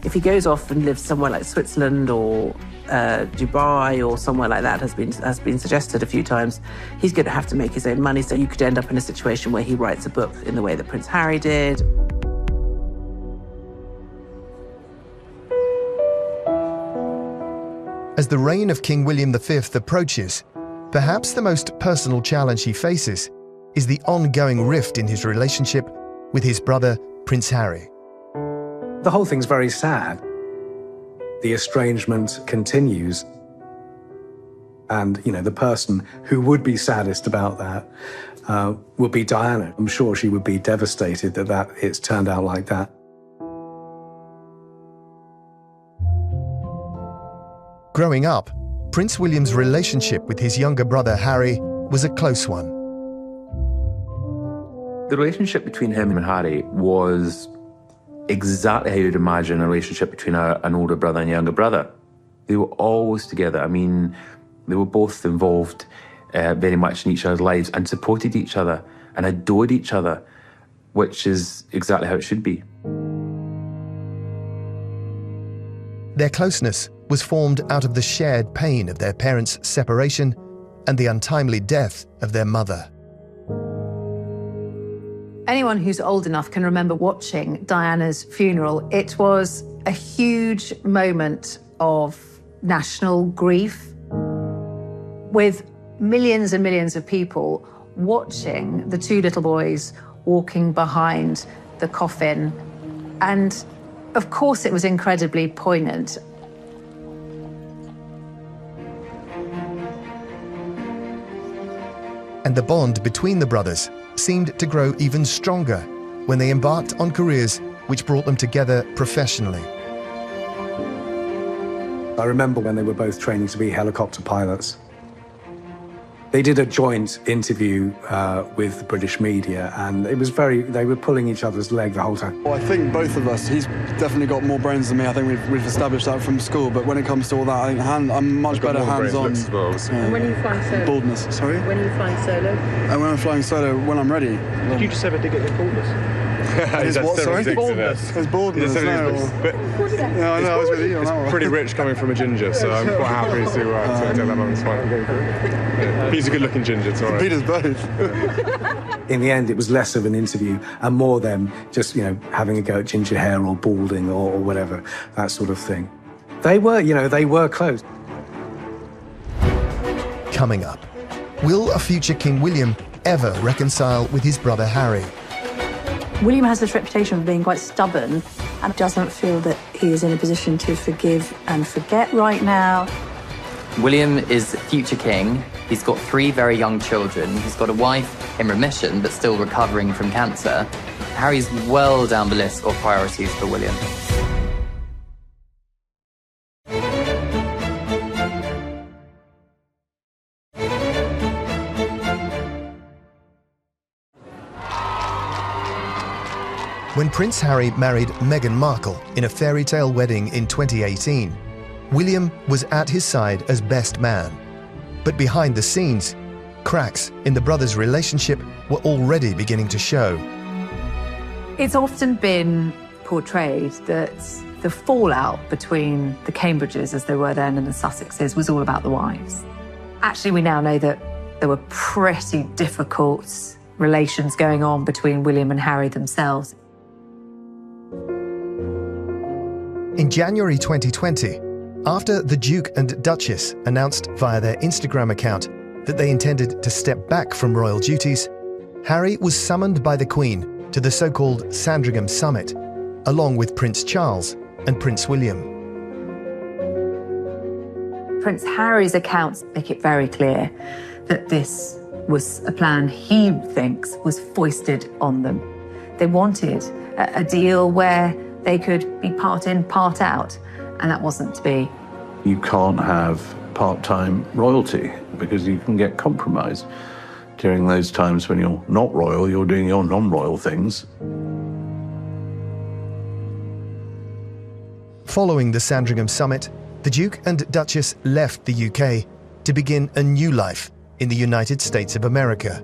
if he goes off and lives somewhere like Switzerland or Dubai or somewhere like that has been suggested a few times, he's going to have to make his own money. So you could end up in a situation where he writes a book in the way that Prince Harry did.
As the reign of King William V approaches, perhaps the most personal challenge he faces is the ongoing rift in his relationship with his brother, Prince Harry.
The whole thing's very sad. The estrangement continues. And, the person who would be saddest about that would be Diana. I'm sure she would be devastated that it's turned out like that.
Growing up, Prince William's relationship with his younger brother Harry was a close one.
The relationship between him and Harry was exactly how you'd imagine a relationship between an older brother and a younger brother. They were always together. I mean, they were both involved very much in each other's lives and supported each other and adored each other, which is exactly how it should be.
Their closeness was formed out of the shared pain of their parents' separation and the untimely death of their mother.
Anyone who's old enough can remember watching Diana's funeral. It was a huge moment of national grief, with millions and millions of people watching the two little boys walking behind the coffin. And of course it was incredibly poignant.
And the bond between the brothers seemed to grow even stronger when they embarked on careers which brought them together professionally.
I remember when they were both training to be helicopter pilots. They did a joint interview with the British media, and it was they were pulling each other's leg the whole time.
Well, I think both of us, he's definitely got more brains than me. I think we've established that from school, but when it comes to all that, I think I'm much better hands-on.
And when are you flying solo?
Baldness, sorry?
When are you flying solo?
And when I'm flying solo, when I'm ready.
Did you just ever dig at your baldness?
His what, sorry? Baldness. His baldness, no. No, I know, I was with you on that one.
Pretty rich coming from a ginger, so I'm quite happy to take that on. It's fine. Yeah. He's a good-looking ginger, it's all right.
Peter's both.
In the end, it was less of an interview and more them just, having a go at ginger hair or balding or whatever, that sort of thing. They were close.
Coming up, will a future King William ever reconcile with his brother Harry?
William has this reputation of being quite stubborn and doesn't feel that he is in a position to forgive and forget right now.
William is future king. He's got 3 very young children. He's got a wife in remission but still recovering from cancer. Harry's well down the list of priorities for William.
When Prince Harry married Meghan Markle in a fairy tale wedding in 2018, William was at his side as best man. But behind the scenes, cracks in the brothers' relationship were already beginning to show.
It's often been portrayed that the fallout between the Cambridges, as they were then, and the Sussexes was all about the wives. Actually, we now know that there were pretty difficult relations going on between William and Harry themselves.
In January 2020, after the Duke and Duchess announced via their Instagram account that they intended to step back from royal duties, Harry was summoned by the Queen to the so-called Sandringham Summit, along with Prince Charles and Prince William.
Prince Harry's accounts make it very clear that this was a plan he thinks was foisted on them. They wanted a deal where they could be part in, part out, and that wasn't to be.
You can't have part-time royalty because you can get compromised. During those times when you're not royal, you're doing your non-royal things.
Following the Sandringham Summit, the Duke and Duchess left the UK to begin a new life in the United States of America.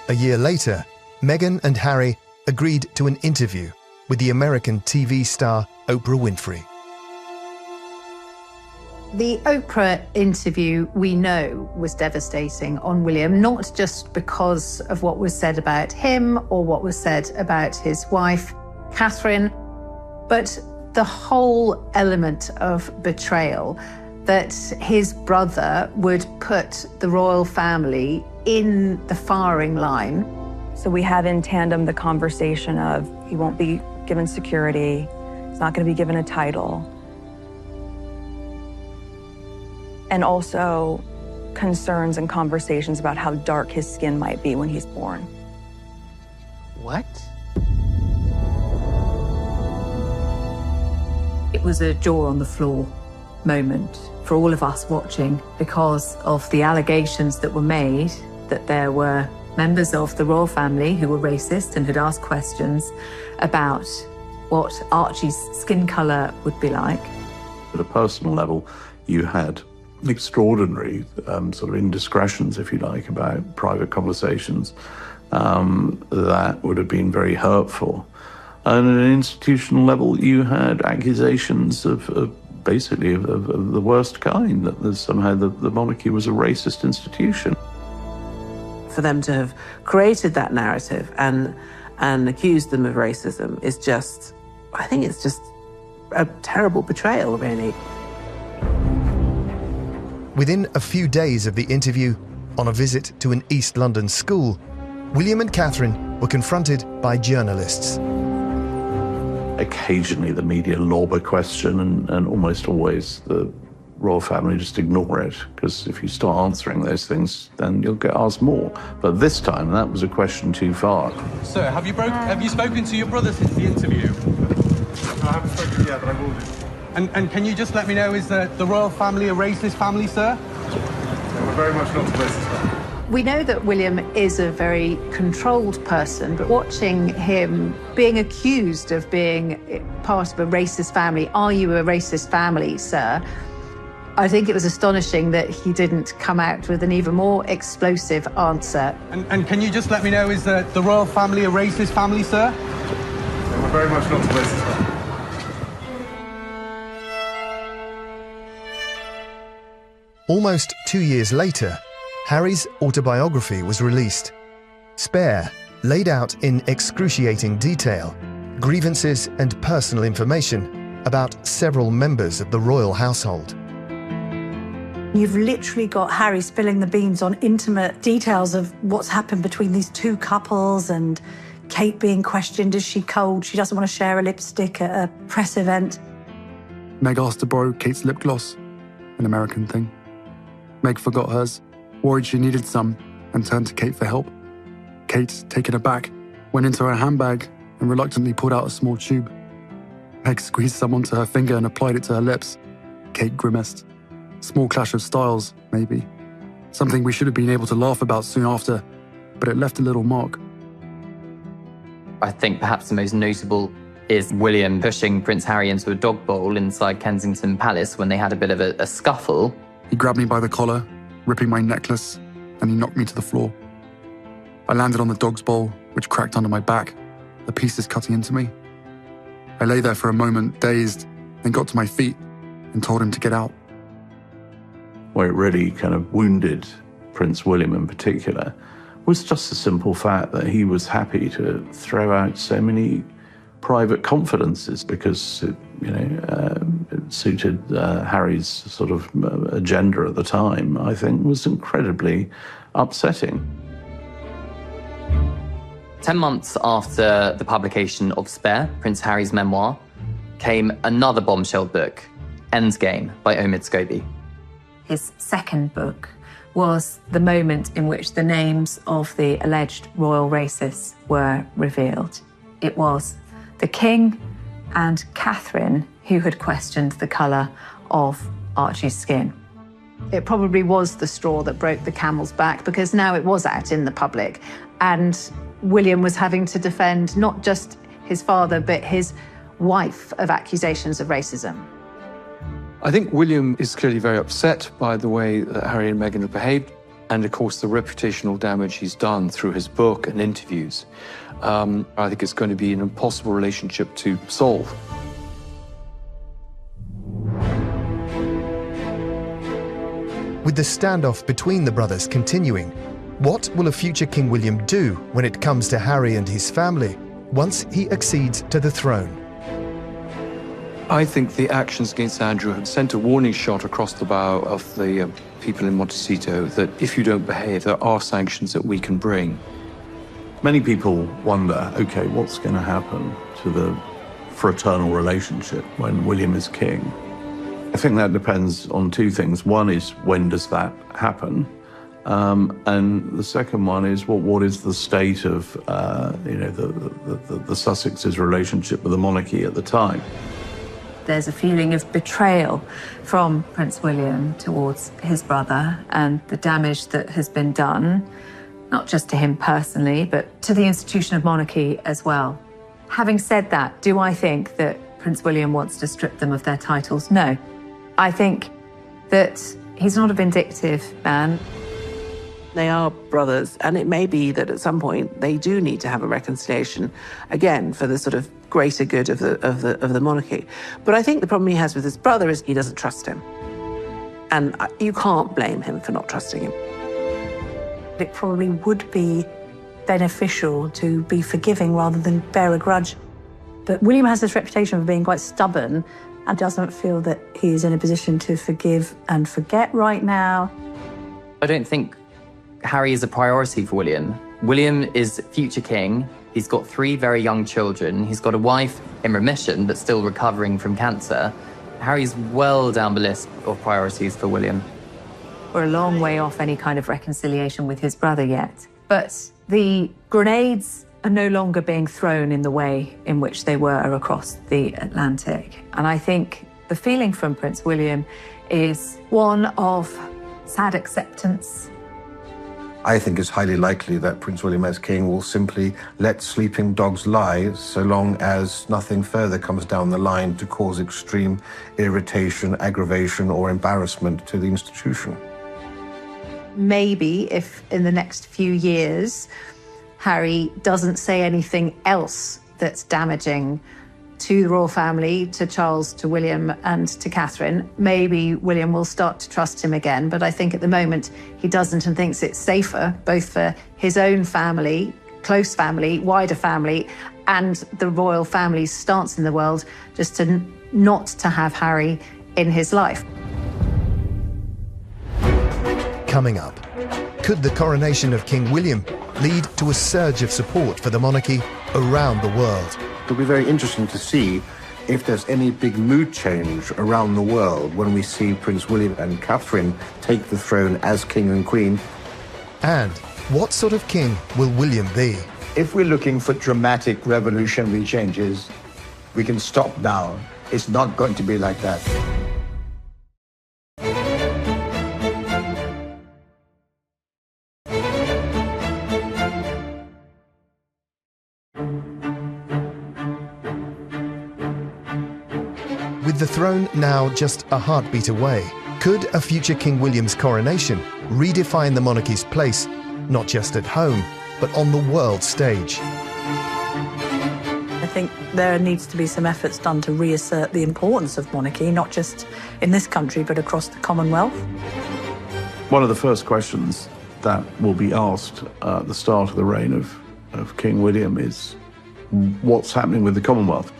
A year later, Meghan and Harry agreed to an interview with the American TV star Oprah Winfrey.
The Oprah interview, we know, was devastating on William, not just because of what was said about him or what was said about his wife, Catherine, but the whole element of betrayal, that his brother would put the royal family in the firing line.
So we had in tandem the conversation of he won't be given security, he's not going to be given a title. And also concerns and conversations about how dark his skin might be when he's born.
What?
It was a jaw on the floor moment for all of us watching because of the allegations that were made that there were members of the royal family who were racist and had asked questions about what Archie's skin colour would be like.
At a personal level, you had extraordinary sort of indiscretions, if you like, about private conversations that would have been very hurtful. And at an institutional level, you had accusations of basically the worst kind, that somehow the monarchy was a racist institution.
For them to have created that narrative and accused them of racism is just, I think it's just a terrible betrayal, really.
Within a few days of the interview, on a visit to an East London school, William and Catherine were confronted by journalists.
Occasionally the media lob a question and almost always the royal family just ignore it, because if you start answering those things, then you'll get asked more. But this time, that was a question too far.
Sir, have you spoken to your brother since the interview?
I haven't spoken yet, but I will do.
And can you just let me know, is the royal family a racist family, sir?
Yeah, we're very much not a racist family.
We know that William is a very controlled person, but watching him being accused of being part of a racist family, are you a racist family, sir? I think it was astonishing that he didn't come out with an even more explosive answer.
And can you just let me know, is the royal family a racist family, sir?
Yeah, we're very much not a racist family.
Almost 2 years later, Harry's autobiography was released. Spare laid out in excruciating detail grievances and personal information about several members of the royal household.
You've literally got Harry spilling the beans on intimate details of what's happened between these two couples and Kate being questioned, is she cold? She doesn't want to share a lipstick at a press event.
Meg asked to borrow Kate's lip gloss, an American thing. Meg forgot hers, worried she needed some, and turned to Kate for help. Kate, taken aback, went into her handbag and reluctantly pulled out a small tube. Meg squeezed some onto her finger and applied it to her lips. Kate grimaced. Small clash of styles, maybe. Something we should have been able to laugh about soon after, but it left a little mark.
I think perhaps the most notable is William pushing Prince Harry into a dog bowl inside Kensington Palace when they had a bit of a scuffle.
He grabbed me by the collar, ripping my necklace, and he knocked me to the floor. I landed on the dog's bowl, which cracked under my back, the pieces cutting into me. I lay there for a moment, dazed, then got to my feet and told him to get out.
Where it really kind of wounded Prince William in particular was just the simple fact that he was happy to throw out so many private confidences because it suited Harry's sort of agenda at the time, I think was incredibly upsetting.
10 months after the publication of Spare, Prince Harry's memoir, came another bombshell book, Endgame by Omid Scobie.
His second book was the moment in which the names of the alleged royal racists were revealed. It was the King and Catherine who had questioned the colour of Archie's skin.
It probably was the straw that broke the camel's back, because now it was out in the public, and William was having to defend not just his father, but his wife of accusations of racism.
I think William is clearly very upset by the way that Harry and Meghan have behaved, and of course the reputational damage he's done through his book and interviews. I think it's going to be an impossible relationship to solve.
With the standoff between the brothers continuing, what will a future King William do when it comes to Harry and his family once he accedes to the throne?
I think the actions against Andrew have sent a warning shot across the bow of the people in Montecito that if you don't behave, there are sanctions that we can bring.
Many people wonder, okay, what's going to happen to the fraternal relationship when William is king? I think that depends on two things. One is, when does that happen? And the second one is, what is the state of, the Sussexes' relationship with the monarchy at the time?
There's a feeling of betrayal from Prince William towards his brother and the damage that has been done, not just to him personally, but to the institution of monarchy as well. Having said that, do I think that Prince William wants to strip them of their titles? No. I think that he's not a vindictive man.
They are brothers, and it may be that at some point they do need to have a reconciliation, again, for the sort of greater good of the monarchy. But I think the problem he has with his brother is he doesn't trust him. And you can't blame him for not trusting him.
It probably would be beneficial to be forgiving rather than bear a grudge. But William has this reputation of being quite stubborn and doesn't feel that he is in a position to forgive and forget right now.
I don't think Harry is a priority for William. William is future king. He's got 3 very young children. He's got a wife in remission but still recovering from cancer. Harry's well down the list of priorities for William.
We're a long way off any kind of reconciliation with his brother yet. But the grenades are no longer being thrown in the way in which they were across the Atlantic. And I think the feeling from Prince William is one of sad acceptance.
I think it's highly likely that Prince William as king will simply let sleeping dogs lie so long as nothing further comes down the line to cause extreme irritation, aggravation, or embarrassment to the institution.
Maybe if in the next few years Harry doesn't say anything else that's damaging to the royal family, to Charles, to William, and to Catherine, maybe William will start to trust him again. But I think at the moment he doesn't, and thinks it's safer, both for his own family, close family, wider family, and the royal family's stance in the world, just to not to have Harry in his life.
Coming up, Could the coronation of King William lead to a surge of support for the monarchy around the world?
It'll be very interesting to see if there's any big mood change around the world when we see Prince William and Catherine take the throne as king and queen.
And what sort of king will William be?
If we're looking for dramatic revolutionary changes, we can stop now. It's not going to be like that.
With the throne now just a heartbeat away, could a future King William's coronation redefine the monarchy's place, not just at home, but on the world stage?
I think there needs to be some efforts done to reassert the importance of monarchy, not just in this country, but across the Commonwealth.
One of the first questions that will be asked at the start of the reign of King William is, what's happening with the Commonwealth?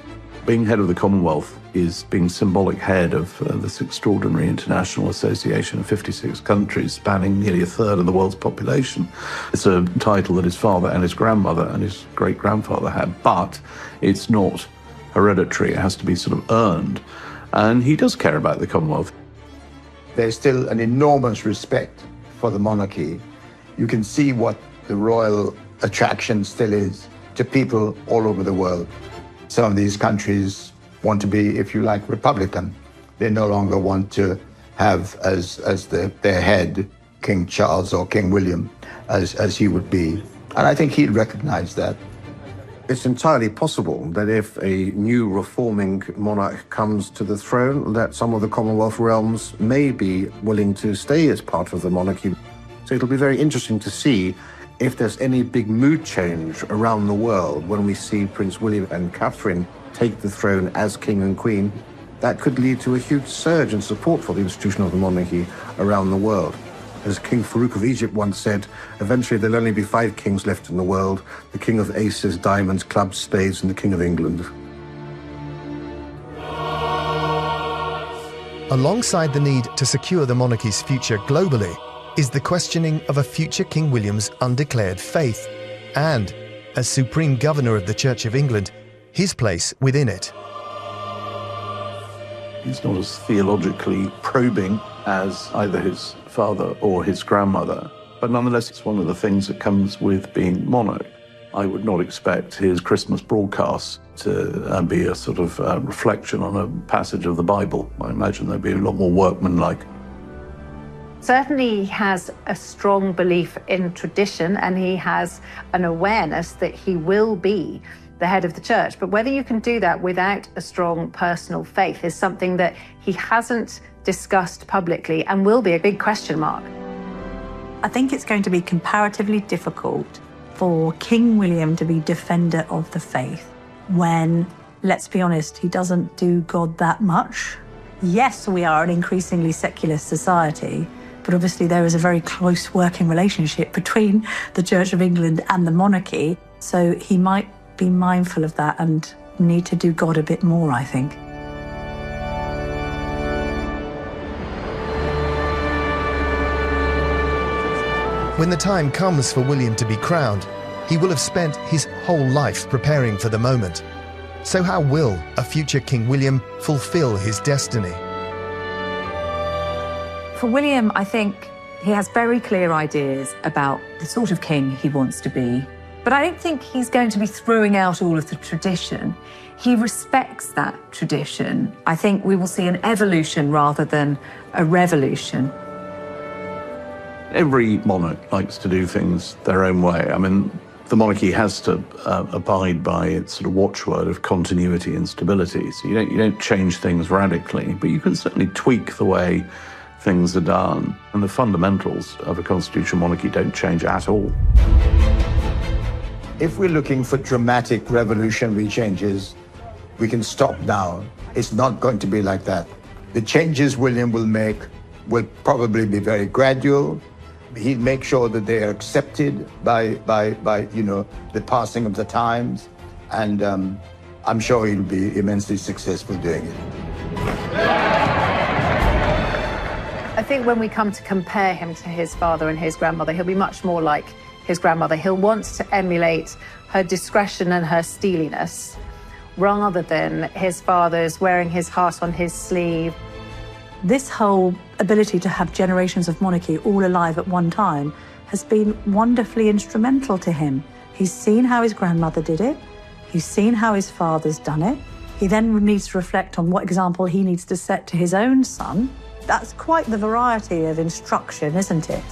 Being head of the Commonwealth is being symbolic head of this extraordinary international association of 56 countries spanning nearly a third of the world's population. It's a title that his father and his grandmother and his great-grandfather had, but it's not hereditary. It has to be sort of earned. And he does care about the Commonwealth.
There's still an enormous respect for the monarchy. You can see what the royal attraction still is to people all over the world. Some of these countries want to be, if you like, Republican. They no longer want to have as their head King Charles or King William, as he would be. And I think he'd recognize that.
It's entirely possible that if a new reforming monarch comes to the throne, that some of the Commonwealth realms may be willing to stay as part of the monarchy. So it'll be very interesting to see if there's any big mood change around the world when we see Prince William and Catherine take the throne as king and queen. That could lead to a huge surge in support for the institution of the monarchy around the world. As King Farouk of Egypt once said, eventually there'll only be 5 kings left in the world: the king of aces, diamonds, clubs, spades, and the king of England.
Alongside the need to secure the monarchy's future globally is the questioning of a future King William's undeclared faith and, as Supreme Governor of the Church of England, his place within it.
He's not as theologically probing as either his father or his grandmother, but nonetheless it's one of the things that comes with being monarch. I would not expect his Christmas broadcasts to be a sort of reflection on a passage of the Bible. I imagine there'd be a lot more workmanlike.
Certainly he has a strong belief in tradition and he has an awareness that he will be the head of the church. But whether you can do that without a strong personal faith is something that he hasn't discussed publicly and will be a big question mark.
I think it's going to be comparatively difficult for King William to be defender of the faith when, let's be honest, he doesn't do God that much. Yes, we are an increasingly secular society, but obviously there is a very close working relationship between the Church of England and the monarchy. So he might be mindful of that and need to do God a bit more, I think.
When the time comes for William to be crowned, he will have spent his whole life preparing for the moment. So how will a future King William fulfill his destiny?
For William, I think he has very clear ideas about the sort of king he wants to be. But I don't think he's going to be throwing out all of the tradition. He respects that tradition. I think we will see an evolution rather than a revolution.
Every monarch likes to do things their own way. I mean, the monarchy has to abide by its sort of watchword of continuity and stability. So you don't change things radically, but you can certainly tweak the way things are done. And the fundamentals of a constitutional monarchy don't change at all.
If we're looking for dramatic revolutionary changes, we can stop now. It's not going to be like that. The changes William will make will probably be very gradual. He'd make sure that they are accepted by the passing of the times, and I'm sure he'll be immensely successful doing it.
I think when we come to compare him to his father and his grandmother, he'll be much more like his grandmother. He'll want to emulate her discretion and her steeliness, rather than his father's wearing his heart on his sleeve.
This whole ability to have generations of monarchy all alive at one time has been wonderfully instrumental to him. He's seen how his grandmother did it. He's seen how his father's done it. He then needs to reflect on what example he needs to set to his own son. That's quite the variety of instruction, isn't it?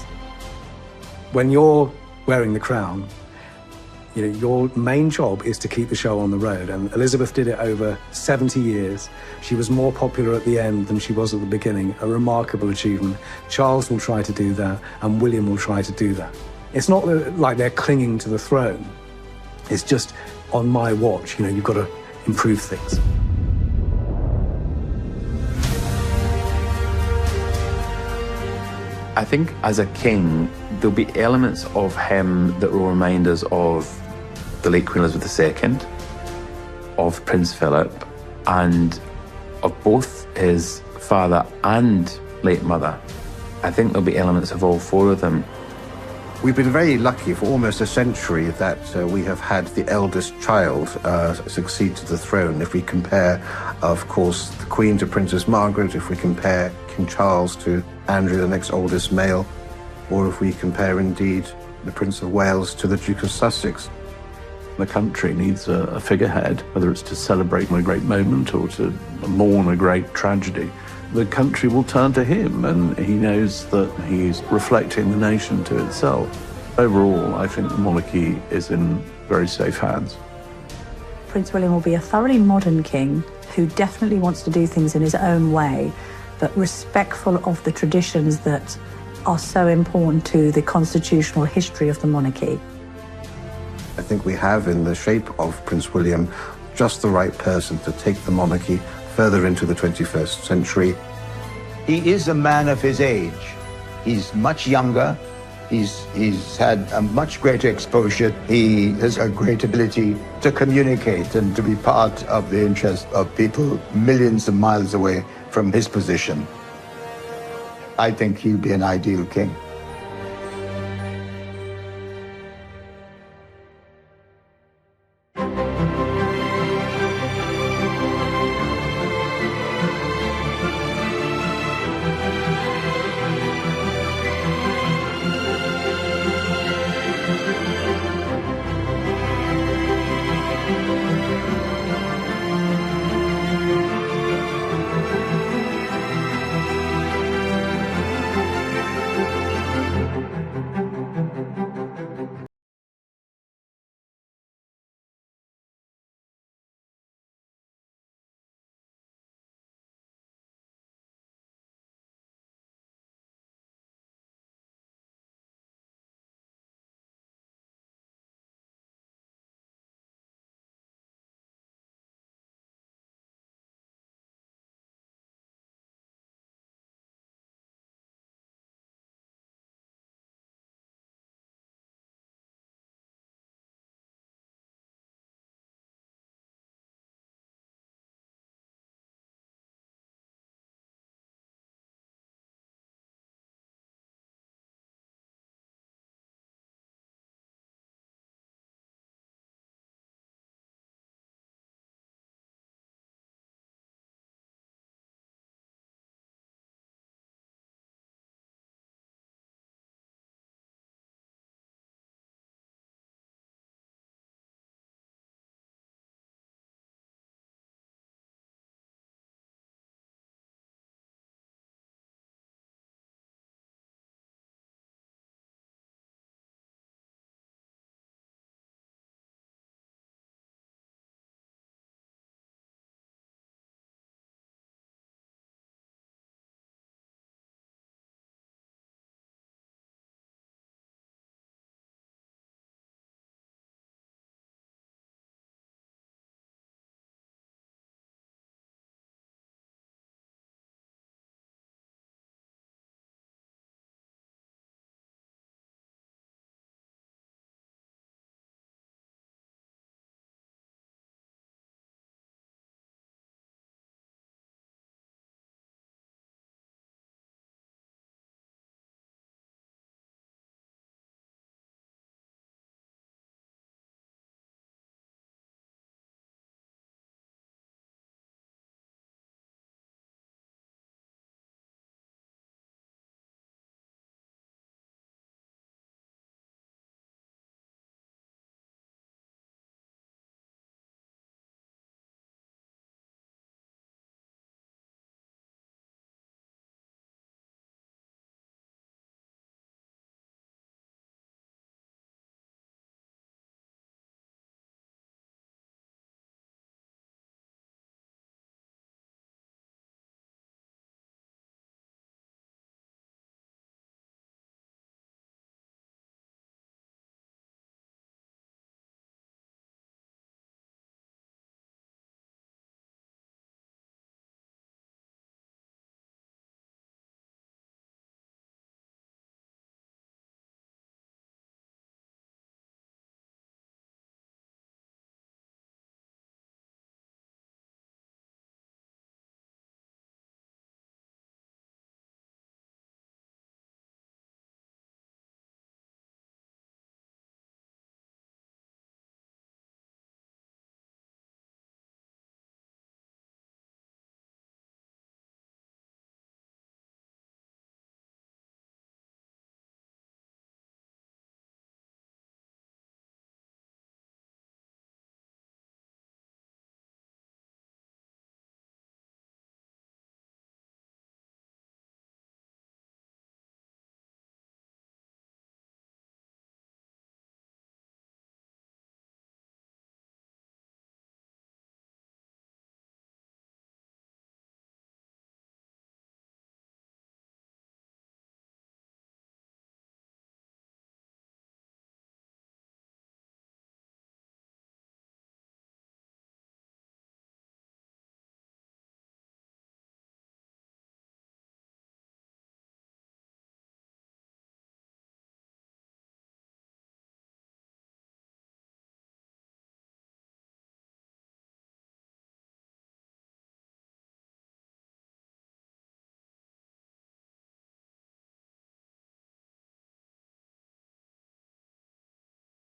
When you're wearing the crown, you know, your main job is to keep the show on the road. And Elizabeth did it over 70 years. She was more popular at the end than she was at the beginning. A remarkable achievement. Charles will try to do that, and William will try to do that. It's not like they're clinging to the throne. It's just, on my watch, you know, you've got to improve things.
I think as a king, there'll be elements of him that will remind us of the late Queen Elizabeth II, of Prince Philip, and of both his father and late mother. I think there'll be elements of all four of them.
We've been very lucky for almost a century that we have had the eldest child succeed to the throne. If we compare, of course, the Queen to Princess Margaret, if we compare King Charles to Andrew, the next oldest male, or if we compare indeed the Prince of Wales to the Duke of Sussex.
The country needs a figurehead, whether it's to celebrate a great moment or to mourn a great tragedy. The country will turn to him, and he knows that he's reflecting the nation to itself. Overall, I think the monarchy is in very safe hands.
Prince William will be a thoroughly modern king who definitely wants to do things in his own way, but respectful of the traditions that are so important to the constitutional history of the monarchy.
I think we have, in the shape of Prince William, just the right person to take the monarchy further into the 21st century.
He is a man of his age. He's much younger. He's had a much greater exposure. He has a great ability to communicate and to be part of the interest of people millions of miles away from his position. I think he'll be an ideal king.